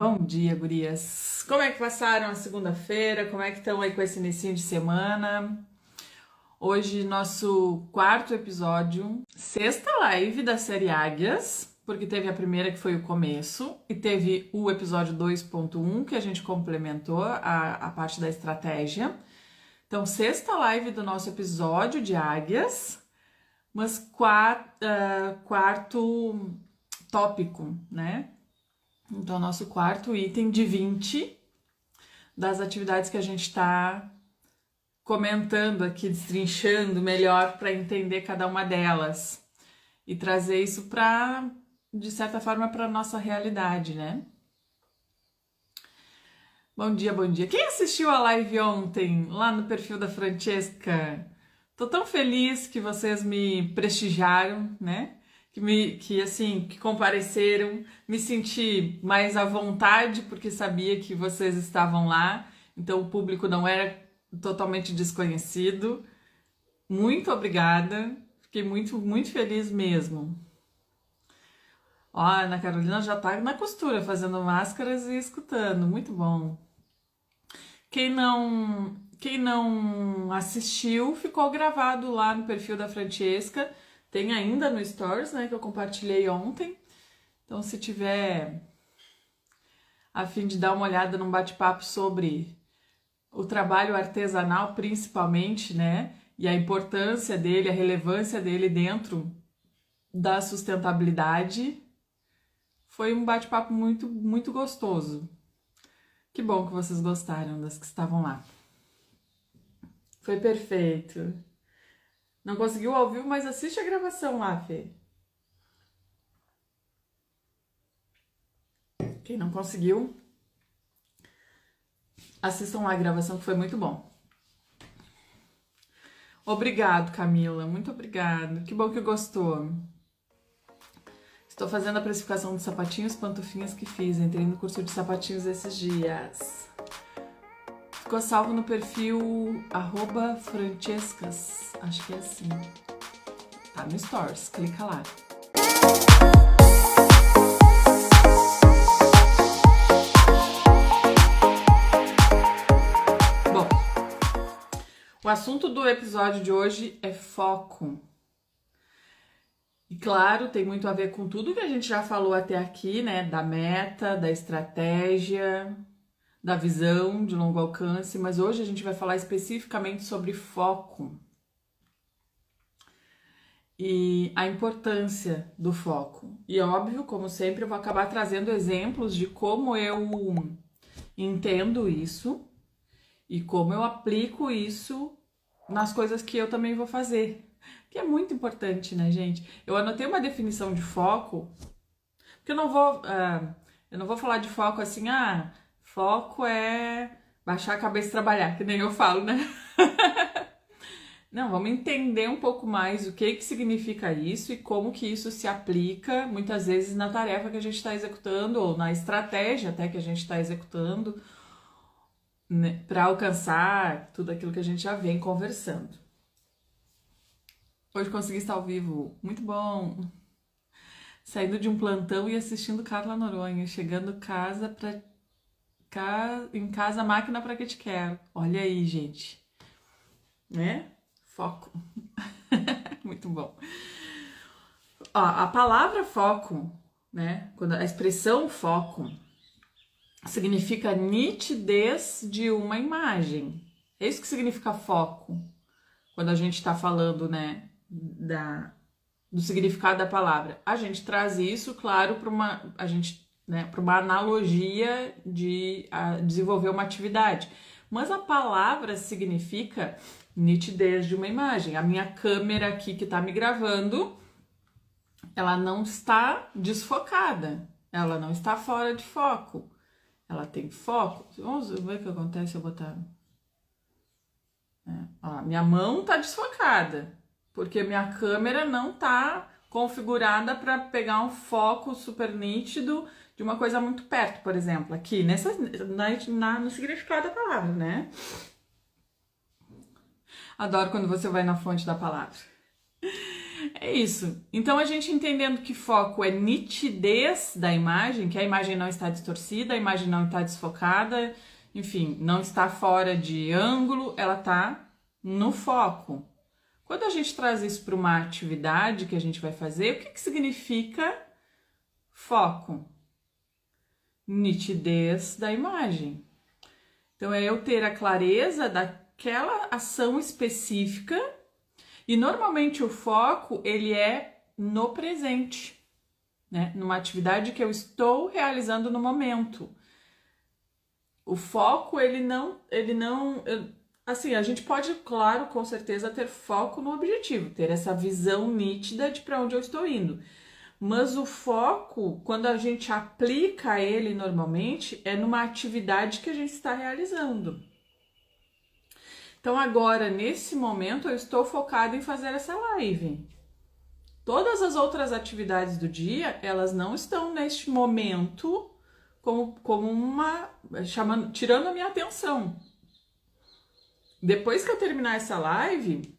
Bom dia, gurias! Como é que passaram a segunda-feira? Como é que estão aí com esse início de semana? Hoje, nosso quarto episódio, sexta live da série Águias, porque teve a primeira que foi o começo, e teve o episódio 2.1, que a gente complementou a parte da estratégia. Então, sexta live do nosso episódio de Águias, mas quarto tópico, né? Então, nosso quarto item de 20 das atividades que a gente está comentando aqui, destrinchando melhor para entender cada uma delas e trazer isso para, de certa forma, para nossa realidade, né? Bom dia, bom dia. Quem assistiu a live ontem lá no perfil da Francesca? Tô tão feliz que vocês me prestigiaram, né? Que compareceram, me senti mais à vontade porque sabia que vocês estavam lá, então o público não era totalmente desconhecido. Muito obrigada, fiquei muito feliz mesmo. Ó, a Ana Carolina já tá na costura, fazendo máscaras e escutando, muito bom. Quem não assistiu, ficou gravado lá no perfil da Francesca. Tem ainda no Stories, né, que eu compartilhei ontem. Então, se tiver a fim de dar uma olhada num bate-papo sobre o trabalho artesanal, principalmente, né, e a importância dele, a relevância dele dentro da sustentabilidade, foi um bate-papo muito gostoso. Que bom que vocês gostaram das que estavam lá. Foi perfeito. Não conseguiu ao vivo, mas assiste a gravação lá, Fê. Quem não conseguiu, assistam lá a gravação que foi muito bom. Obrigado, Camila. Muito obrigado. Que bom que gostou. Estou fazendo a precificação dos sapatinhos pantufinhas que fiz. Entrei no curso de sapatinhos esses dias. Ficou salvo no perfil @francescas. Acho que é assim. Tá no Stories. Clica lá. Bom, o assunto do episódio de hoje é foco. E claro, tem muito a ver com tudo que a gente já falou até aqui, né? Da meta, da estratégia, da visão de longo alcance, mas hoje a gente vai falar especificamente sobre foco e a importância do foco. E óbvio, como sempre, eu vou acabar trazendo exemplos de como eu entendo isso e como eu aplico isso nas coisas que eu também vou fazer. Que é muito importante, né, gente? Eu anotei uma definição de foco, porque eu não vou falar de foco assim, foco é baixar a cabeça e trabalhar, que nem eu falo, né? Não, vamos entender um pouco mais o que significa isso e como que isso se aplica, muitas vezes, na tarefa que a gente está executando, ou na estratégia até que a gente está executando, né, para alcançar tudo aquilo que a gente já vem conversando. Hoje consegui estar ao vivo, muito bom. Saindo de um plantão e assistindo Carla Noronha, chegando em casa, máquina para que te quero. Olha aí, gente, né? Foco. Muito bom. Ó, a palavra foco, né? Quando a expressão foco significa nitidez de uma imagem. É isso que significa foco. Quando a gente está falando, né, do significado da palavra. A gente traz isso, claro, para uma analogia de desenvolver uma atividade. Mas a palavra significa nitidez de uma imagem. A minha câmera aqui que está me gravando, ela não está desfocada, ela não está fora de foco. Ela tem foco. Vamos ver o que acontece se eu botar... Ó, minha mão tá desfocada, porque minha câmera não tá configurada para pegar um foco super nítido de uma coisa muito perto, por exemplo, aqui no significado da palavra, né? Adoro quando você vai na fonte da palavra. É isso. Então, a gente entendendo que foco é nitidez da imagem, que a imagem não está distorcida, a imagem não está desfocada, enfim, não está fora de ângulo, ela está no foco. Quando a gente traz isso para uma atividade que a gente vai fazer, o que significa foco? Nitidez da imagem. Então, é eu ter a clareza daquela ação específica. E normalmente o foco, ele é no presente, né? Numa atividade que eu estou realizando no momento. O foco, assim, a gente pode, claro, com certeza ter foco no objetivo, ter essa visão nítida de para onde eu estou indo. Mas o foco, quando a gente aplica ele normalmente, é numa atividade que a gente está realizando. Então agora, nesse momento, eu estou focada em fazer essa live. Todas as outras atividades do dia, elas não estão neste momento como tirando a minha atenção. Depois que eu terminar essa live,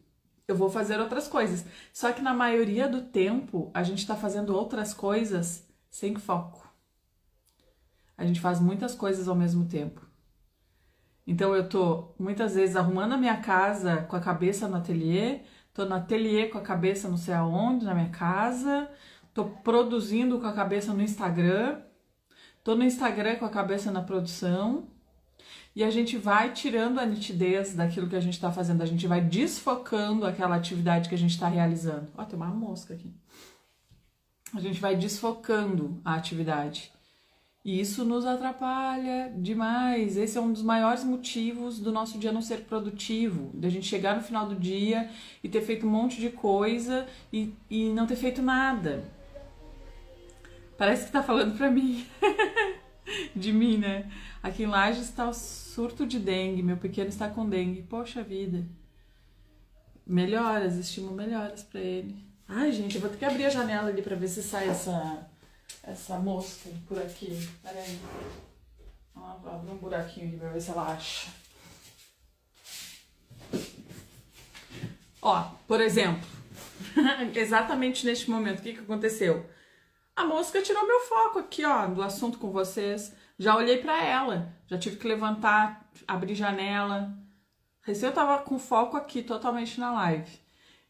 eu vou fazer outras coisas. Só que na maioria do tempo, a gente está fazendo outras coisas sem foco. A gente faz muitas coisas ao mesmo tempo. Então eu tô muitas vezes arrumando a minha casa com a cabeça no ateliê, tô no ateliê com a cabeça não sei aonde, na minha casa, tô produzindo com a cabeça no Instagram, tô no Instagram com a cabeça na produção, e a gente vai tirando a nitidez daquilo que a gente tá fazendo, a gente vai desfocando aquela atividade que a gente tá realizando. Ó, tem uma mosca aqui. A gente vai desfocando a atividade. E isso nos atrapalha demais. Esse é um dos maiores motivos do nosso dia não ser produtivo, da gente chegar no final do dia e ter feito um monte de coisa e não ter feito nada. Parece que tá falando pra mim. De mim, né? Aqui em Lages está o surto de dengue, meu pequeno está com dengue. Poxa vida. Melhoras, estimo melhoras pra ele. Ai, gente, eu vou ter que abrir a janela ali pra ver se sai essa mosca por aqui. Pera aí. Vou abrir um buraquinho aqui pra ver se ela acha. Ó, por exemplo, exatamente neste momento, o que aconteceu? A mosca tirou meu foco aqui, ó, do assunto com vocês. Já olhei pra ela, já tive que levantar, abrir janela. Recém eu tava com foco aqui, totalmente na live.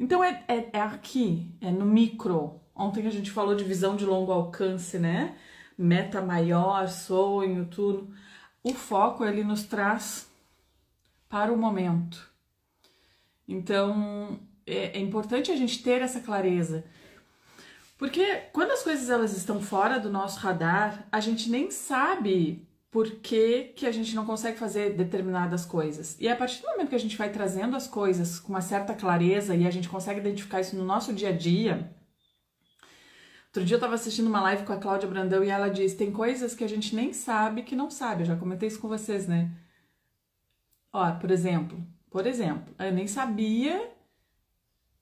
Então é aqui, é no micro. Ontem a gente falou de visão de longo alcance, né? Meta maior, sonho, tudo. O foco, ele nos traz para o momento. Então, é importante a gente ter essa clareza. Porque quando as coisas elas estão fora do nosso radar, a gente nem sabe por que a gente não consegue fazer determinadas coisas. E a partir do momento que a gente vai trazendo as coisas com uma certa clareza e a gente consegue identificar isso no nosso dia a dia. Outro dia eu estava assistindo uma live com a Cláudia Brandão e ela disse, tem coisas que a gente nem sabe que não sabe. Eu já comentei isso com vocês, né? Ó, por exemplo, eu nem sabia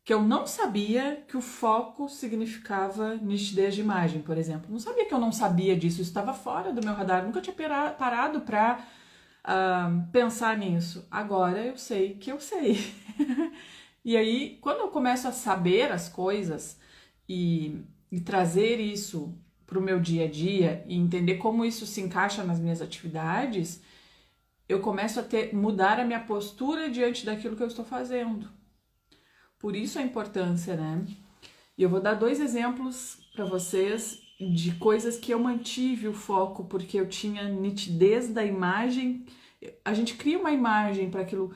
que eu não sabia que o foco significava nitidez de imagem, por exemplo. Não sabia que eu não sabia disso, isso estava fora do meu radar, nunca tinha parado para pensar nisso. Agora eu sei que eu sei. E aí, quando eu começo a saber as coisas e trazer isso para o meu dia a dia e entender como isso se encaixa nas minhas atividades, eu começo a mudar a minha postura diante daquilo que eu estou fazendo. Por isso a importância, né? E eu vou dar 2 exemplos para vocês de coisas que eu mantive o foco porque eu tinha nitidez da imagem. A gente cria uma imagem para aquilo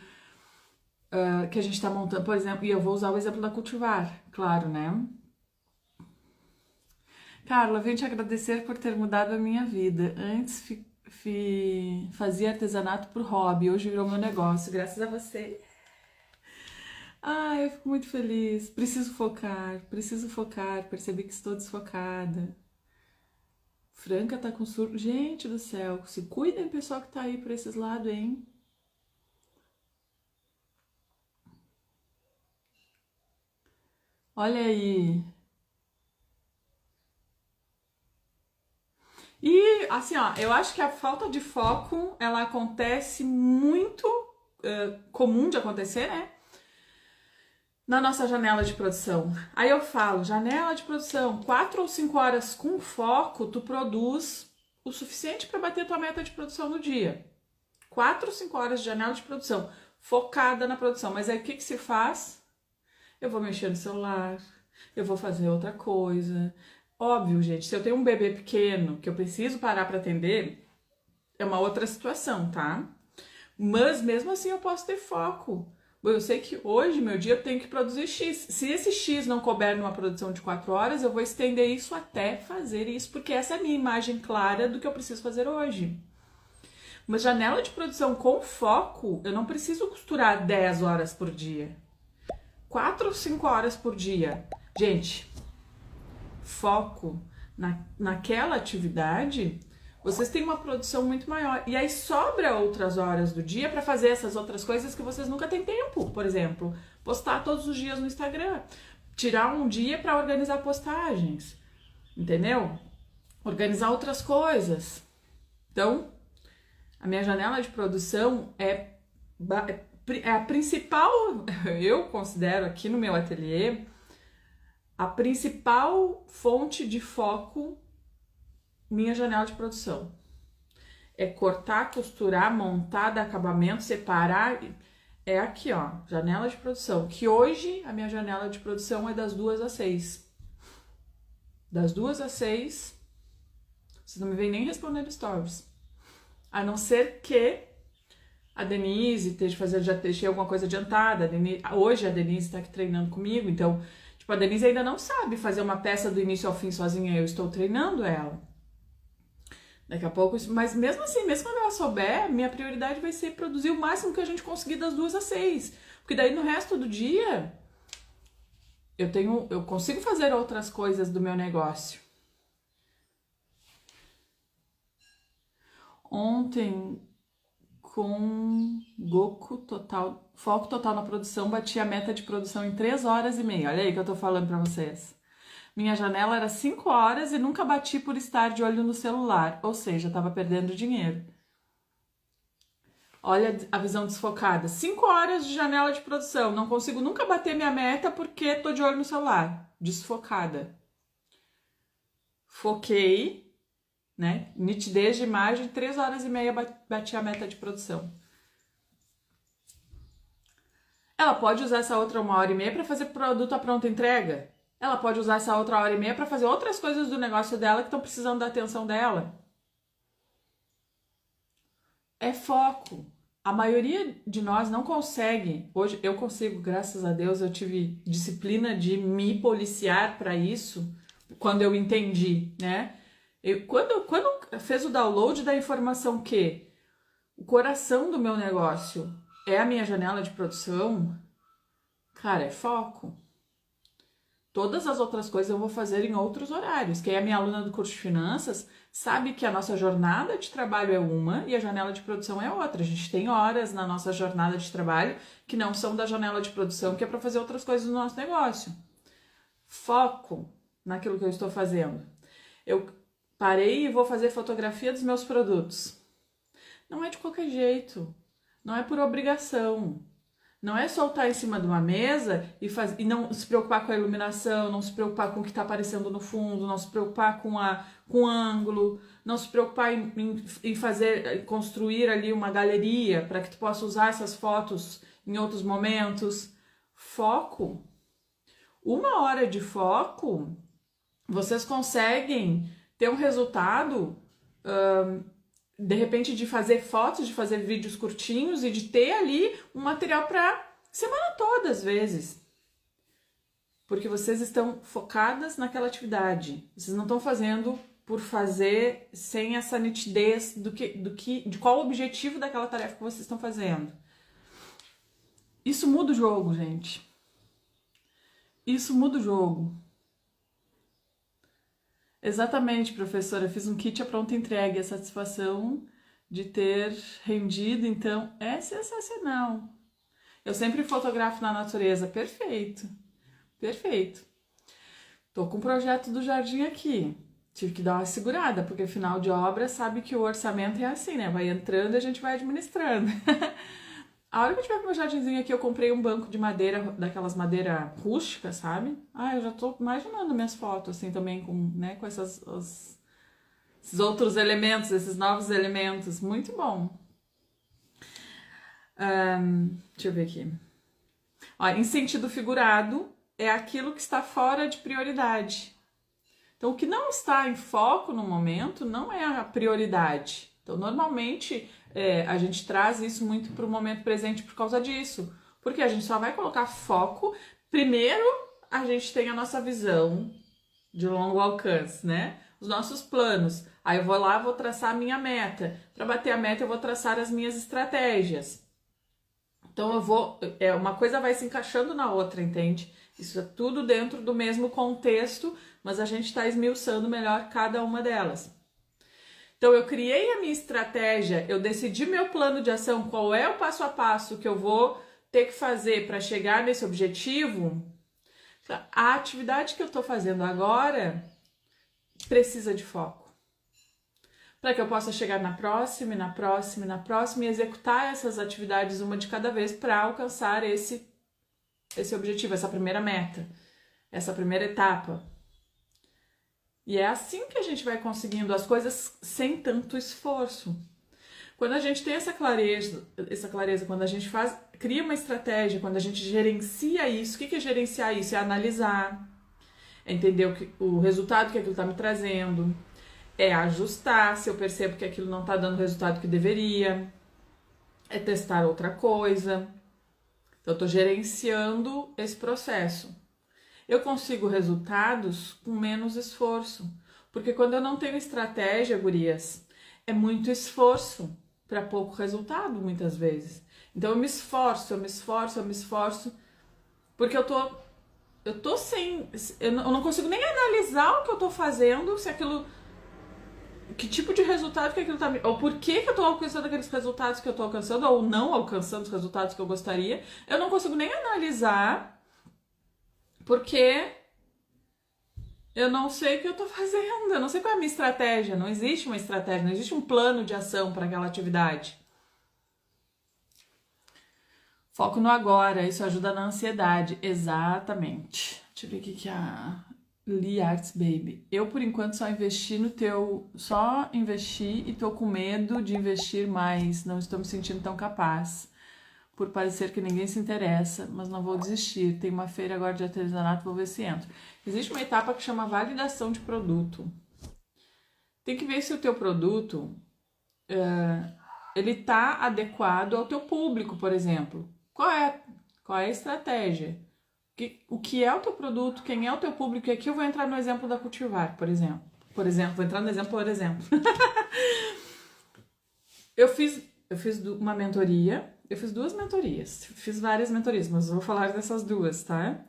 que a gente está montando, por exemplo, e eu vou usar o exemplo da Cultivar, claro, né? Carla, venho te agradecer por ter mudado a minha vida. Antes fazia artesanato por hobby, hoje virou meu negócio, graças a você. Eu fico muito feliz. Preciso focar. Percebi que estou desfocada. Franca tá com surto. Gente do céu, se cuidem, pessoal que tá aí por esses lados, hein? Olha aí. E assim, ó, eu acho que a falta de foco, ela acontece muito comum de acontecer, né? na nossa janela de produção. Aí eu falo, janela de produção, 4 ou 5 horas com foco, tu produz o suficiente para bater tua meta de produção no dia. 4 ou 5 horas de janela de produção, focada na produção. Mas aí o que se faz? Eu vou mexer no celular, eu vou fazer outra coisa. Óbvio, gente, se eu tenho um bebê pequeno que eu preciso parar para atender, é uma outra situação, tá? Mas mesmo assim eu posso ter foco. Eu sei que hoje, meu dia, eu tenho que produzir X. Se esse X não couber numa produção de 4 horas, eu vou estender isso até fazer isso, porque essa é a minha imagem clara do que eu preciso fazer hoje. Uma janela de produção com foco, eu não preciso costurar 10 horas por dia. 4 ou 5 horas por dia. Gente, foco naquela atividade, vocês têm uma produção muito maior. E aí sobra outras horas do dia para fazer essas outras coisas que vocês nunca têm tempo. Por exemplo, postar todos os dias no Instagram. Tirar um dia para organizar postagens. Entendeu? Organizar outras coisas. Então, a minha janela de produção é a principal, eu considero aqui no meu ateliê, a principal fonte de foco, minha janela de produção. É cortar, costurar, montar, dar acabamento, separar. É aqui, ó, janela de produção. Que hoje a minha janela de produção é das 2 às 6. Das 2 às 6, vocês não me vêm nem respondendo stories. A não ser que a Denise esteja fazendo, já deixei alguma coisa adiantada. Hoje a Denise está aqui treinando comigo, então, tipo, a Denise ainda não sabe fazer uma peça do início ao fim sozinha, eu estou treinando ela. Daqui a pouco, mas mesmo assim, mesmo quando ela souber, minha prioridade vai ser produzir o máximo que a gente conseguir das 2 às 6. Porque daí no resto do dia, eu consigo fazer outras coisas do meu negócio. Ontem, com foco total na produção, bati a meta de produção em 3 horas e meia. Olha aí que eu tô falando pra vocês. Minha janela era 5 horas e nunca bati por estar de olho no celular, ou seja, tava perdendo dinheiro. Olha a visão desfocada. 5 horas de janela de produção, não consigo nunca bater minha meta porque tô de olho no celular. Desfocada. Foquei, né? Nitidez de imagem, 3 horas e meia bati a meta de produção. Ela pode usar essa outra 1 hora e meia para fazer produto à pronta entrega. Ela pode usar essa outra 1 hora e meia para fazer outras coisas do negócio dela que estão precisando da atenção dela. É foco. A maioria de nós não consegue. Hoje eu consigo, graças a Deus, eu tive disciplina de me policiar para isso quando eu entendi, né? Quando fez o download da informação que o coração do meu negócio é a minha janela de produção, cara, é foco. Todas as outras coisas eu vou fazer em outros horários. Quem é minha aluna do curso de finanças sabe que a nossa jornada de trabalho é uma e a janela de produção é outra. A gente tem horas na nossa jornada de trabalho que não são da janela de produção, que é para fazer outras coisas no nosso negócio. Foco naquilo que eu estou fazendo. Eu parei e vou fazer fotografia dos meus produtos. Não é de qualquer jeito. Não é por obrigação. Não é soltar em cima de uma mesa e não se preocupar com a iluminação, não se preocupar com o que está aparecendo no fundo, não se preocupar com o ângulo, não se preocupar em construir ali uma galeria para que tu possa usar essas fotos em outros momentos. Foco. 1 hora de foco, vocês conseguem ter um resultado, de repente, de fazer fotos, de fazer vídeos curtinhos e de ter ali um material para semana toda, às vezes. Porque vocês estão focadas naquela atividade. Vocês não estão fazendo por fazer sem essa nitidez de qual o objetivo daquela tarefa que vocês estão fazendo. Isso muda o jogo, gente. Isso muda o jogo. Exatamente, professora. Fiz um kit à pronta entrega. A satisfação de ter rendido, então, é sensacional. Eu sempre fotografo na natureza. Perfeito. Perfeito. Tô com o projeto do jardim aqui. Tive que dar uma segurada, porque final de obra sabe que o orçamento é assim, né? Vai entrando e a gente vai administrando. A hora que eu tiver com meu jardinzinho aqui, eu comprei um banco de madeira, daquelas madeira rústica, sabe? Ah, eu já tô imaginando minhas fotos, assim, também com, né, com esses outros elementos, esses novos elementos. Muito bom. Deixa eu ver aqui. Ó, em sentido figurado, é aquilo que está fora de prioridade. Então, o que não está em foco no momento não é a prioridade. Então, normalmente, a gente traz isso muito para o momento presente por causa disso. Porque a gente só vai colocar foco. Primeiro, a gente tem a nossa visão de longo alcance, né? Os nossos planos. Aí eu vou lá, vou traçar a minha meta. Para bater a meta, eu vou traçar as minhas estratégias. Então, uma coisa vai se encaixando na outra, entende? Isso é tudo dentro do mesmo contexto, mas a gente está esmiuçando melhor cada uma delas. Então, eu criei a minha estratégia, eu decidi meu plano de ação, qual é o passo a passo que eu vou ter que fazer para chegar nesse objetivo. A atividade que eu estou fazendo agora precisa de foco. Para que eu possa chegar na próxima, na próxima, na próxima e executar essas atividades uma de cada vez para alcançar esse objetivo, essa primeira meta, essa primeira etapa. E é assim que a gente vai conseguindo as coisas sem tanto esforço. Quando a gente tem essa clareza, quando a gente cria uma estratégia, quando a gente gerencia isso, o que é gerenciar isso? É analisar, é entender o resultado que aquilo está me trazendo, é ajustar se eu percebo que aquilo não está dando o resultado que deveria, é testar outra coisa. Então, eu estou gerenciando esse processo. Eu consigo resultados com menos esforço. Porque quando eu não tenho estratégia, gurias, é muito esforço para pouco resultado, muitas vezes. Então, eu me esforço, porque eu tô sem... Eu não consigo nem analisar o que eu tô fazendo, se aquilo... Que tipo de resultado que aquilo tá... Ou por que eu tô alcançando aqueles resultados que eu tô alcançando, ou não alcançando os resultados que eu gostaria. Eu não consigo nem analisar, porque eu não sei o que eu tô fazendo, eu não sei qual é a minha estratégia. Não existe uma estratégia, não existe um plano de ação para aquela atividade. Foco no agora, isso ajuda na ansiedade. Exatamente. Deixa eu ver o que a Lee Arts Baby. Eu, por enquanto, só investi e tô com medo de investir mais. Não estou me sentindo tão capaz. Por parecer que ninguém se interessa, mas não vou desistir. Tem uma feira agora de artesanato, vou ver se entro. Existe uma etapa que chama validação de produto. Tem que ver se o teu produto ele tá adequado ao teu público, por exemplo. Qual é a estratégia? O que é o teu produto? Quem é o teu público? E aqui eu vou entrar no exemplo da Cultivar, por exemplo. Vou entrar no exemplo, por exemplo. Eu fiz uma mentoria. Eu fiz 2 mentorias, fiz várias mentorias, mas vou falar dessas 2, tá?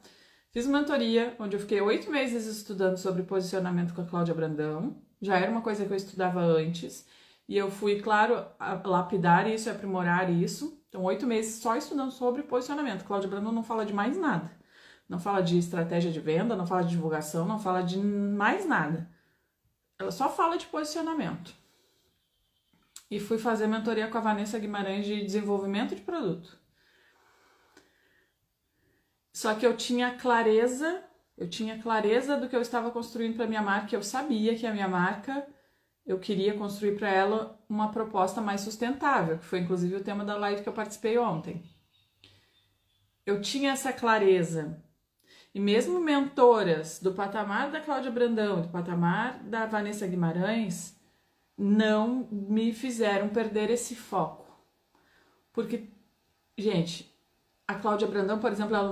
Fiz uma mentoria onde eu fiquei 8 meses estudando sobre posicionamento com a Cláudia Brandão. Já era uma coisa que eu estudava antes. E eu fui, claro, lapidar isso e aprimorar isso. Então, 8 meses só estudando sobre posicionamento. Cláudia Brandão não fala de mais nada. Não fala de estratégia de venda, não fala de divulgação, não fala de mais nada. Ela só fala de posicionamento. E fui fazer mentoria com a Vanessa Guimarães de desenvolvimento de produto. Só que eu tinha clareza do que eu estava construindo para minha marca. Eu sabia que a minha marca, eu queria construir para ela uma proposta mais sustentável, que foi inclusive o tema da live que eu participei ontem. Eu tinha essa clareza. E mesmo mentoras do patamar da Cláudia Brandão, do patamar da Vanessa Guimarães, não me fizeram perder esse foco. Porque, gente, a Cláudia Brandão, por exemplo, ela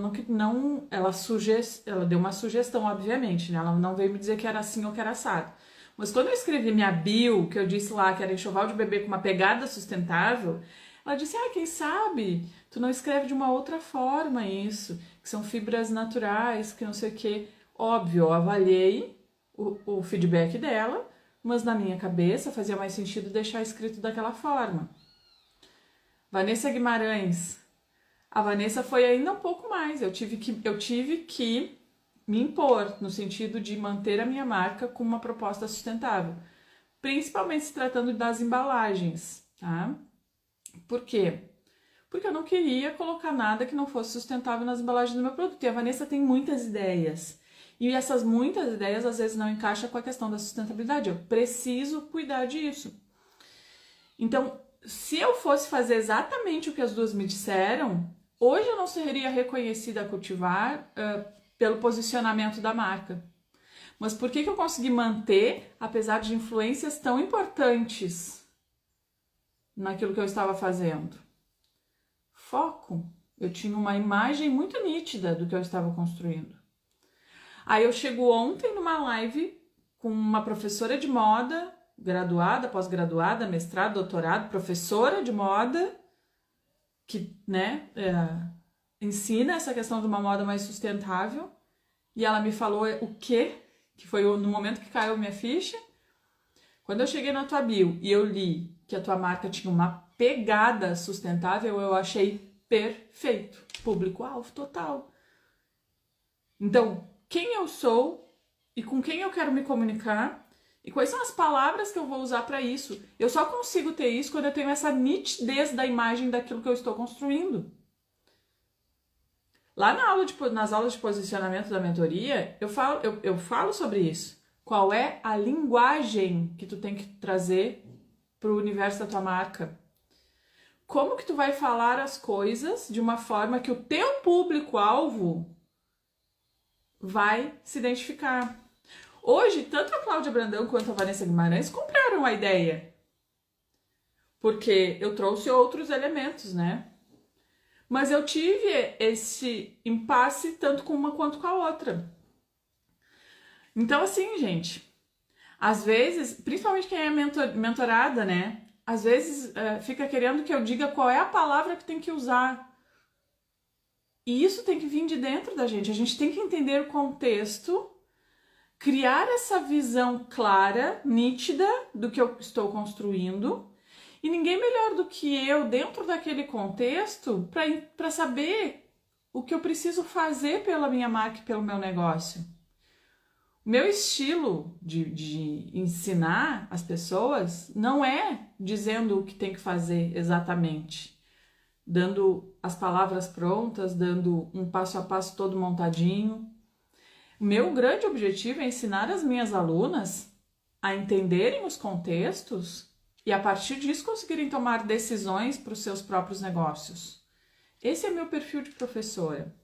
deu uma sugestão, obviamente, né? Ela não veio me dizer que era assim ou que era assado. Mas quando eu escrevi minha bio, que eu disse lá que era enxoval de bebê com uma pegada sustentável, ela disse, quem sabe tu não escreve de uma outra forma isso, que são fibras naturais, que não sei o quê. Óbvio, eu avaliei o feedback dela, mas na minha cabeça fazia mais sentido deixar escrito daquela forma. Vanessa Guimarães. A Vanessa foi ainda um pouco mais. Eu tive que me impor, no sentido de manter a minha marca com uma proposta sustentável. Principalmente se tratando das embalagens, tá? Por quê? porque eu não queria colocar nada que não fosse sustentável nas embalagens do meu produto. E a Vanessa tem muitas ideias. E essas muitas ideias às vezes não encaixam com a questão da sustentabilidade. Eu preciso cuidar disso. Então, se eu fosse fazer exatamente o que as duas me disseram, hoje eu não seria reconhecida a cultivar pelo posicionamento da marca. Mas por que eu consegui manter, apesar de influências tão importantes naquilo que eu estava fazendo? Foco. Eu tinha uma imagem muito nítida do que eu estava construindo. Aí eu chego ontem numa live com uma professora de moda, graduada, pós-graduada, mestrado, doutorado, professora de moda, que, né, ensina essa questão de uma moda mais sustentável. E ela me falou o quê? Que foi no momento que caiu minha ficha. Quando eu cheguei na tua bio e eu li que a tua marca tinha uma pegada sustentável, eu achei perfeito. Público-alvo total. Então, quem eu sou e com quem eu quero me comunicar e quais são as palavras que eu vou usar para isso. Eu só consigo ter isso quando eu tenho essa nitidez da imagem daquilo que eu estou construindo. Lá nas aulas de posicionamento da mentoria, eu falo sobre isso. Qual é a linguagem que tu tem que trazer para o universo da tua marca? Como que tu vai falar as coisas de uma forma que o teu público-alvo vai se identificar? Hoje, tanto a Cláudia Brandão quanto a Vanessa Guimarães compraram a ideia. Porque eu trouxe outros elementos, né? Mas eu tive esse impasse tanto com uma quanto com a outra. Então, assim, gente, às vezes, principalmente quem é mentorada, né? Às vezes fica querendo que eu diga qual é a palavra que tem que usar. E isso tem que vir de dentro da gente. A gente tem que entender o contexto, criar essa visão clara, nítida do que eu estou construindo. E ninguém melhor do que eu, dentro daquele contexto, para saber o que eu preciso fazer pela minha marca e pelo meu negócio. O meu estilo de ensinar as pessoas não é dizendo o que tem que fazer exatamente, dando as palavras prontas, dando um passo a passo todo montadinho. O meu grande objetivo é ensinar as minhas alunas a entenderem os contextos e a partir disso conseguirem tomar decisões para os seus próprios negócios. Esse é meu perfil de professora.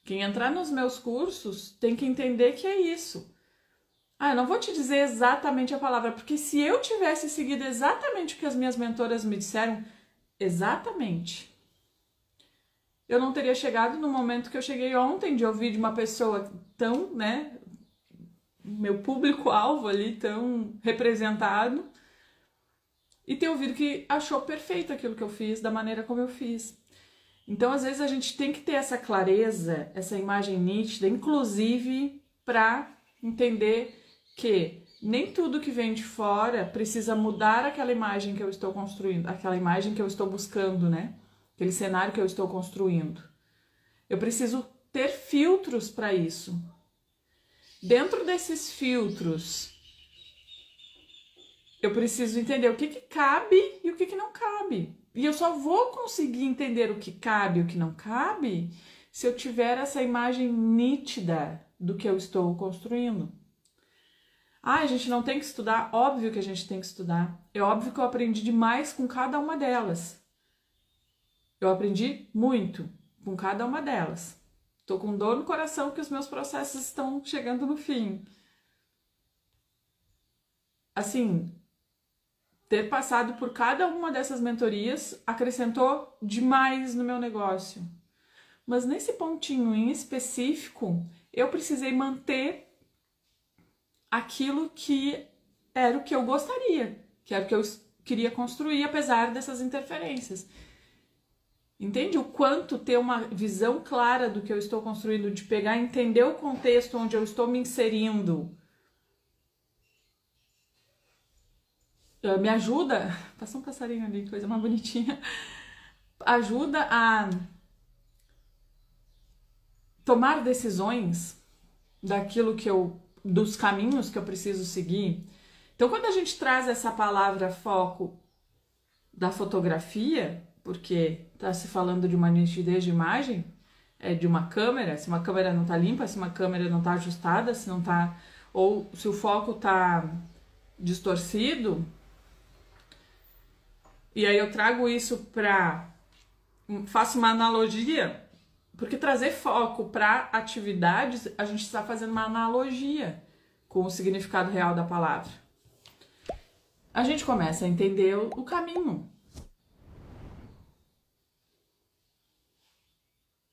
Quem entrar nos meus cursos tem que entender que é isso. Eu não vou te dizer exatamente a palavra, porque se eu tivesse seguido exatamente o que as minhas mentoras me disseram, exatamente, eu não teria chegado no momento que eu cheguei ontem de ouvir de uma pessoa tão, né, meu público-alvo ali tão representado, e ter ouvido que achou perfeito aquilo que eu fiz, da maneira como eu fiz. Então, às vezes, a gente tem que ter essa clareza, essa imagem nítida, inclusive para entender que nem tudo que vem de fora precisa mudar aquela imagem que eu estou construindo, aquela imagem que eu estou buscando, né? Aquele cenário que eu estou construindo. Eu preciso ter filtros para isso. Dentro desses filtros, eu preciso entender o que cabe e o que não cabe. E eu só vou conseguir entender o que cabe e o que não cabe se eu tiver essa imagem nítida do que eu estou construindo. A gente não tem que estudar? Óbvio que a gente tem que estudar. É óbvio que eu aprendi demais com cada uma delas. Eu aprendi muito com cada uma delas. Tô com dor no coração que os meus processos estão chegando no fim. Assim, ter passado por cada uma dessas mentorias acrescentou demais no meu negócio. Mas nesse pontinho em específico, eu precisei manter aquilo que era o que eu gostaria, que era o que eu queria construir, apesar dessas interferências. Entende o quanto ter uma visão clara do que eu estou construindo, de pegar e entender o contexto onde eu estou me inserindo, me ajuda, passou um passarinho ali, coisa mais bonitinha, ajuda a tomar decisões daquilo que dos caminhos que eu preciso seguir. Então, quando a gente traz essa palavra foco da fotografia, porque tá se falando de uma nitidez de imagem, de uma câmera, se uma câmera não tá limpa, se uma câmera não tá ajustada, se não tá, ou se o foco tá distorcido. E aí eu trago isso faço uma analogia, porque trazer foco para atividades, a gente está fazendo uma analogia com o significado real da palavra. A gente começa a entender o caminho.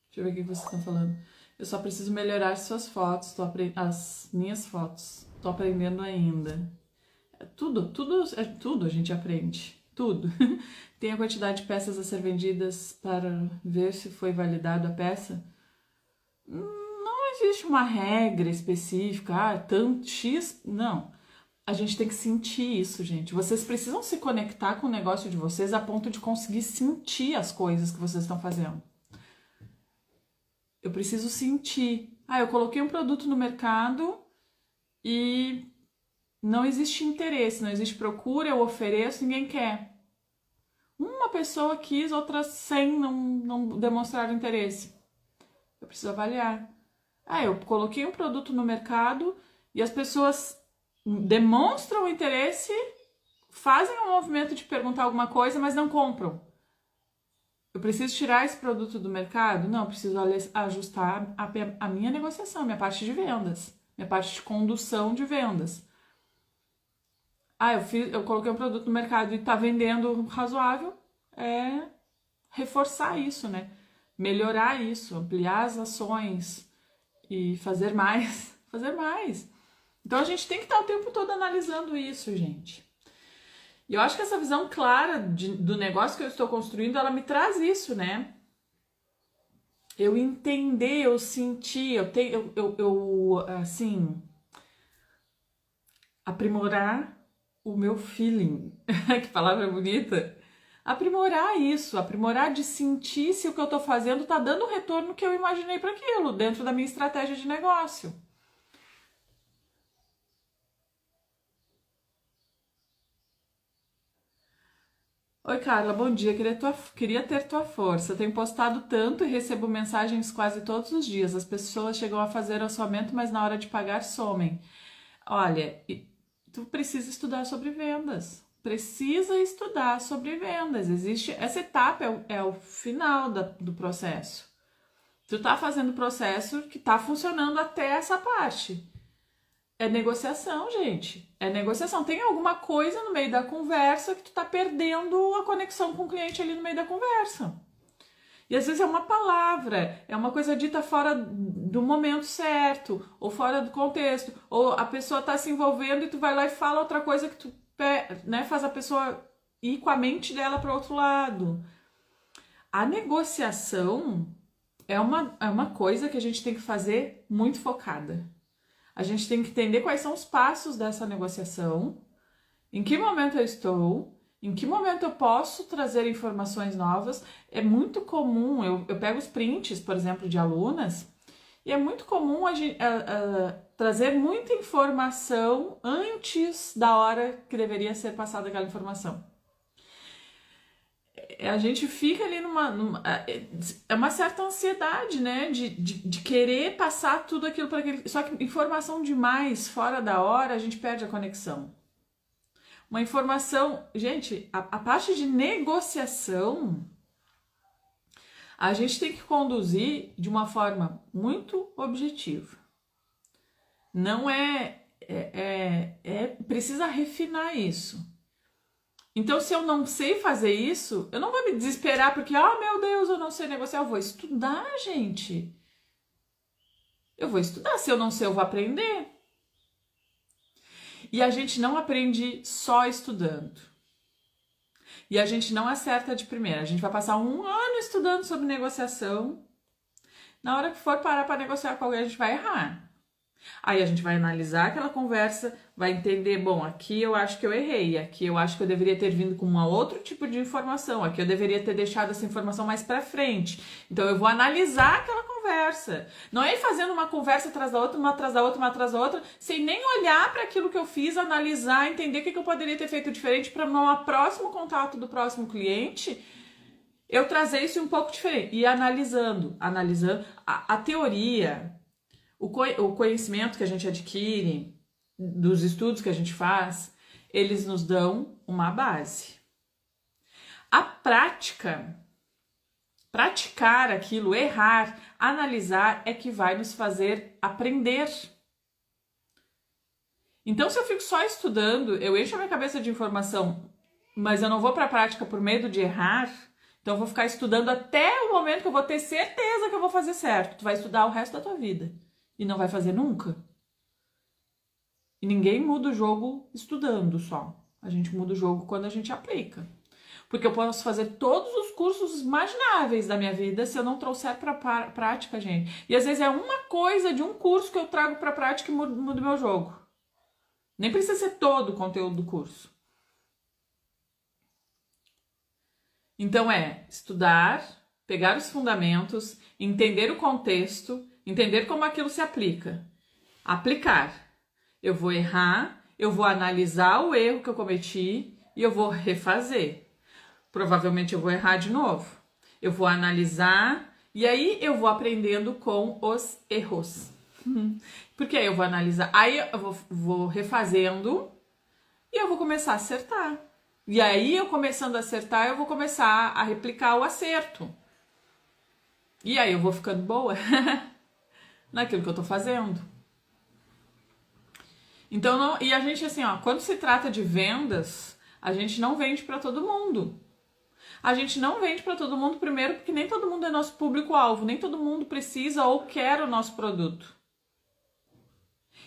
Deixa eu ver o que vocês estão falando. Eu só preciso melhorar suas fotos, as minhas fotos. Tô aprendendo ainda. Tudo a gente aprende. Tudo. Tem a quantidade de peças a ser vendidas para ver se foi validado a peça? Não existe uma regra específica, tanto X. Não. A gente tem que sentir isso, gente. Vocês precisam se conectar com o negócio de vocês a ponto de conseguir sentir as coisas que vocês estão fazendo. Eu preciso sentir. Eu coloquei um produto no mercado e não existe interesse, não existe procura, eu ofereço, ninguém quer. Uma pessoa quis, outras 100 não demonstraram interesse. Eu preciso avaliar. Eu coloquei um produto no mercado e as pessoas demonstram interesse, fazem um movimento de perguntar alguma coisa, mas não compram. Eu preciso tirar esse produto do mercado? Não, eu preciso ajustar a minha negociação, minha parte de vendas, minha parte de condução de vendas. Eu coloquei um produto no mercado e tá vendendo razoável, reforçar isso, né? Melhorar isso, ampliar as ações e fazer mais, fazer mais. Então a gente tem que estar o tempo todo analisando isso, gente. E eu acho que essa visão clara do negócio que eu estou construindo, ela me traz isso, né? Eu entender, eu sentir, assim, aprimorar o meu feeling. Que palavra bonita! Aprimorar isso, aprimorar de sentir se o que eu estou fazendo está dando o retorno que eu imaginei para aquilo, dentro da minha estratégia de negócio. Oi, Carla, bom dia. Queria ter tua força. Tenho postado tanto e recebo mensagens quase todos os dias. As pessoas chegam a fazer orçamento, mas na hora de pagar somem. Olha, tu precisa estudar sobre vendas. Precisa estudar sobre vendas. Existe essa etapa, é o final do processo. Tu tá fazendo o processo que tá funcionando até essa parte. É negociação, gente. É negociação. Tem alguma coisa no meio da conversa que tu tá perdendo a conexão com o cliente ali no meio da conversa. E às vezes é uma palavra, é uma coisa dita fora do momento certo, ou fora do contexto, ou a pessoa tá se envolvendo e tu vai lá e fala outra coisa que tu, né, faz a pessoa ir com a mente dela para outro lado. A negociação é uma coisa que a gente tem que fazer muito focada. A gente tem que entender quais são os passos dessa negociação, em que momento eu estou, em que momento eu posso trazer informações novas. É muito comum, eu pego os prints, por exemplo, de alunas, e é muito comum trazer muita informação antes da hora que deveria ser passada aquela informação. A gente fica ali é uma certa ansiedade, né, de querer passar tudo aquilo para aquele. Só que informação demais fora da hora, a gente perde a conexão. Uma informação, gente, a parte de negociação, a gente tem que conduzir de uma forma muito objetiva. Não precisa refinar isso. Então, se eu não sei fazer isso, eu não vou me desesperar porque, meu Deus, eu não sei negociar. Eu vou estudar, gente. Eu vou estudar. Se eu não sei, eu vou aprender. E a gente não aprende só estudando. E a gente não acerta de primeira. A gente vai passar 1 ano estudando sobre negociação. Na hora que for parar para negociar com alguém, a gente vai errar. Aí a gente vai analisar aquela conversa, vai entender, bom, aqui eu acho que eu errei, aqui eu acho que eu deveria ter vindo com um outro tipo de informação, aqui eu deveria ter deixado essa informação mais pra frente. Então eu vou analisar aquela conversa. Não é ir fazendo uma conversa atrás da outra, uma atrás da outra, uma atrás da outra, sem nem olhar para aquilo que eu fiz, analisar, entender o que eu poderia ter feito diferente para no próximo contato do próximo cliente eu trazer isso um pouco diferente e analisando a teoria, o conhecimento que a gente adquire, dos estudos que a gente faz, eles nos dão uma base. A prática, praticar aquilo, errar, analisar é que vai nos fazer aprender. Então, se eu fico só estudando, eu encho a minha cabeça de informação, mas eu não vou para a prática por medo de errar, então eu vou ficar estudando até o momento que eu vou ter certeza que eu vou fazer certo. Tu vai estudar o resto da tua vida e não vai fazer nunca. E ninguém muda o jogo estudando só. A gente muda o jogo quando a gente aplica. Porque eu posso fazer todos os cursos imagináveis da minha vida se eu não trouxer para prática, gente. E às vezes é uma coisa de um curso que eu trago para prática e muda o meu jogo. Nem precisa ser todo o conteúdo do curso. Então é estudar, pegar os fundamentos, entender o contexto, entender como aquilo se aplica. Aplicar. Eu vou errar, eu vou analisar o erro que eu cometi e eu vou refazer. Provavelmente eu vou errar de novo. Eu vou analisar e aí eu vou aprendendo com os erros. Porque aí eu vou analisar, aí eu vou refazendo e eu vou começar a acertar. E aí eu começando a acertar, eu vou começar a replicar o acerto. E aí eu vou ficando boa naquilo que eu tô fazendo. Então, e a gente assim, ó, quando se trata de vendas, a gente não vende para todo mundo. A gente não vende para todo mundo primeiro porque nem todo mundo é nosso público-alvo, nem todo mundo precisa ou quer o nosso produto.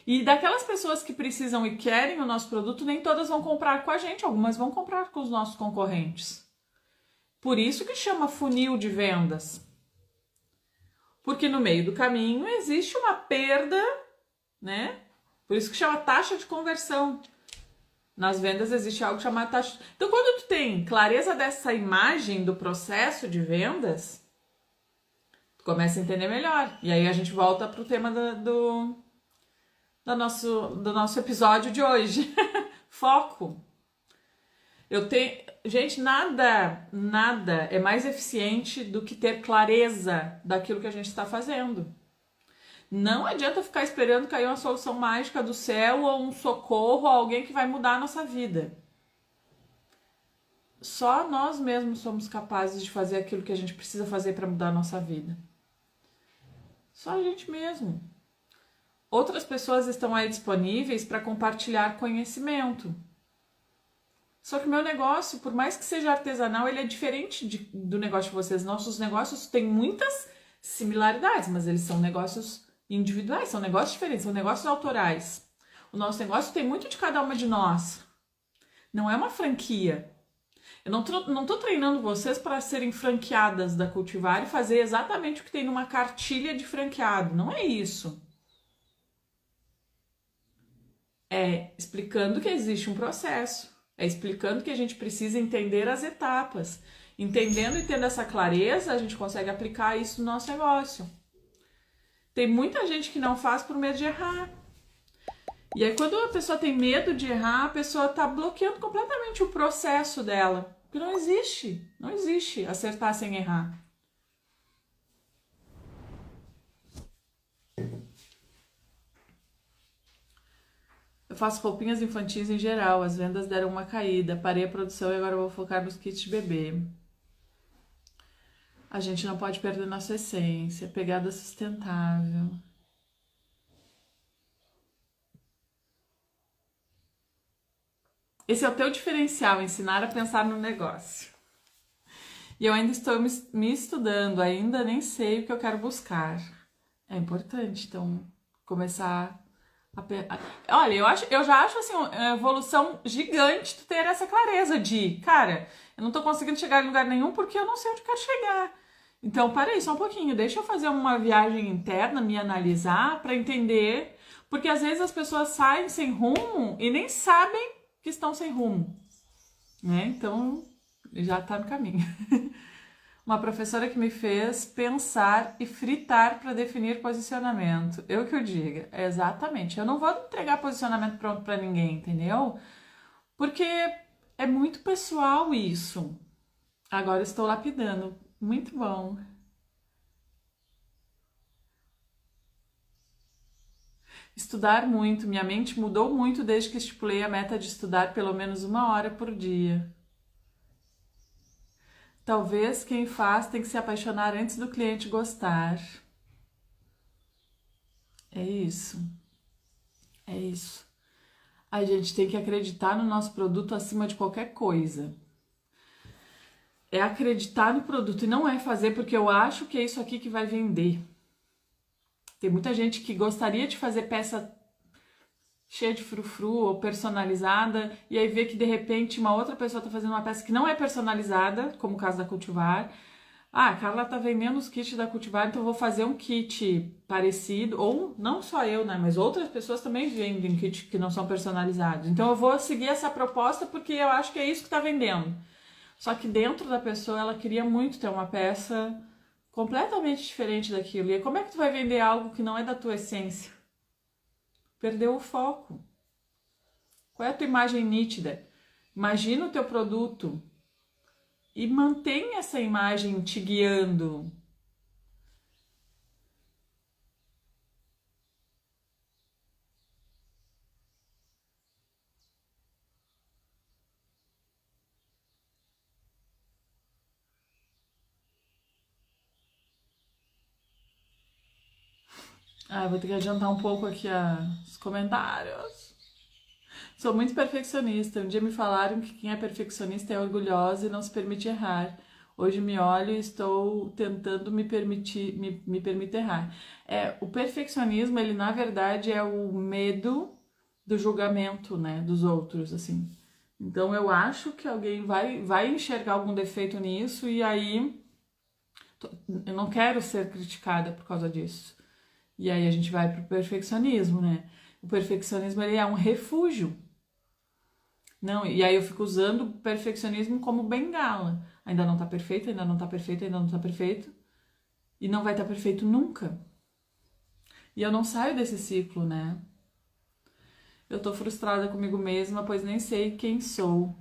E daquelas pessoas que precisam e querem o nosso produto, nem todas vão comprar com a gente, algumas vão comprar com os nossos concorrentes. Por isso que chama funil de vendas. Porque no meio do caminho existe uma perda, né? Por isso que chama taxa de conversão. Nas vendas existe algo chamado taxa. Então, quando tu tem clareza dessa imagem do processo de vendas, tu começa a entender melhor. E aí a gente volta para o tema do nosso episódio de hoje. Foco. Gente, nada é mais eficiente do que ter clareza daquilo que a gente está fazendo. Não adianta ficar esperando cair uma solução mágica do céu ou um socorro a alguém que vai mudar a nossa vida. Só nós mesmos somos capazes de fazer aquilo que a gente precisa fazer para mudar a nossa vida. Só a gente mesmo. Outras pessoas estão aí disponíveis para compartilhar conhecimento. Só que o meu negócio, por mais que seja artesanal, ele é diferente do negócio de vocês. Nossos negócios têm muitas similaridades, mas eles são negócios individuais, são negócios diferentes, são negócios autorais. O nosso negócio tem muito de cada uma de nós. Não é uma franquia. Eu não tô treinando vocês para serem franqueadas da Cultivar e fazer exatamente o que tem numa cartilha de franqueado. Não é isso. É explicando que existe um processo. É explicando que a gente precisa entender as etapas. Entendendo e tendo essa clareza, a gente consegue aplicar isso no nosso negócio. Tem muita gente que não faz por medo de errar. E aí, quando a pessoa tem medo de errar, a pessoa está bloqueando completamente o processo dela. Porque não existe acertar sem errar. Eu faço roupinhas infantis em geral, as vendas deram uma caída, parei a produção e agora vou focar nos kits de bebê. A gente não pode perder nossa essência, pegada sustentável. Esse é o teu diferencial, ensinar a pensar no negócio. E eu ainda estou me estudando, ainda nem sei o que eu quero buscar. É importante, então, começar Olha, eu já acho assim, uma evolução gigante tu ter essa clareza de, cara, eu não tô conseguindo chegar em lugar nenhum porque eu não sei onde eu quero chegar. Então, parei só um pouquinho, deixa eu fazer uma viagem interna, me analisar pra entender, porque às vezes as pessoas saem sem rumo e nem sabem que estão sem rumo, né? Então, já tá no caminho. Uma professora que me fez pensar e fritar para definir posicionamento. Eu que o diga, exatamente. Eu não vou entregar posicionamento pronto para ninguém, entendeu? Porque é muito pessoal isso. Agora estou lapidando. Muito bom. Estudar muito. Minha mente mudou muito desde que estipulei a meta de estudar pelo menos 1 hora por dia. Talvez quem faz tem que se apaixonar antes do cliente gostar. É isso. É isso. A gente tem que acreditar no nosso produto acima de qualquer coisa. É acreditar no produto e não é fazer porque eu acho que é isso aqui que vai vender. Tem muita gente que gostaria de fazer peça cheia de frufru ou personalizada e aí vê que de repente uma outra pessoa está fazendo uma peça que não é personalizada, como o caso da Cultivar. Ah, a Carla tá vendendo os kits da Cultivar, então eu vou fazer um kit parecido, ou não só eu, né, mas outras pessoas também vendem kits que não são personalizados. Então eu vou seguir essa proposta porque eu acho que é isso que tá vendendo. Só que dentro da pessoa ela queria muito ter uma peça completamente diferente daquilo. E aí, como é que tu vai vender algo que não é da tua essência? Perdeu o foco. Qual é a tua imagem nítida? Imagina o teu produto e mantém essa imagem te guiando. Ah, vou ter que adiantar um pouco aqui os comentários. Sou muito perfeccionista. Um dia me falaram que quem é perfeccionista é orgulhosa e não se permite errar. Hoje me olho e estou tentando me permitir errar. O perfeccionismo, ele na verdade é o medo do julgamento, né, dos outros, assim. Então eu acho que alguém vai enxergar algum defeito nisso e aí eu não quero ser criticada por causa disso. E aí a gente vai pro perfeccionismo, né? O perfeccionismo ele é um refúgio. Não, e aí eu fico usando o perfeccionismo como bengala. Ainda não tá perfeito, ainda não tá perfeito, ainda não tá perfeito. E não vai estar perfeito nunca. E eu não saio desse ciclo, né? Eu tô frustrada comigo mesma, pois nem sei quem sou.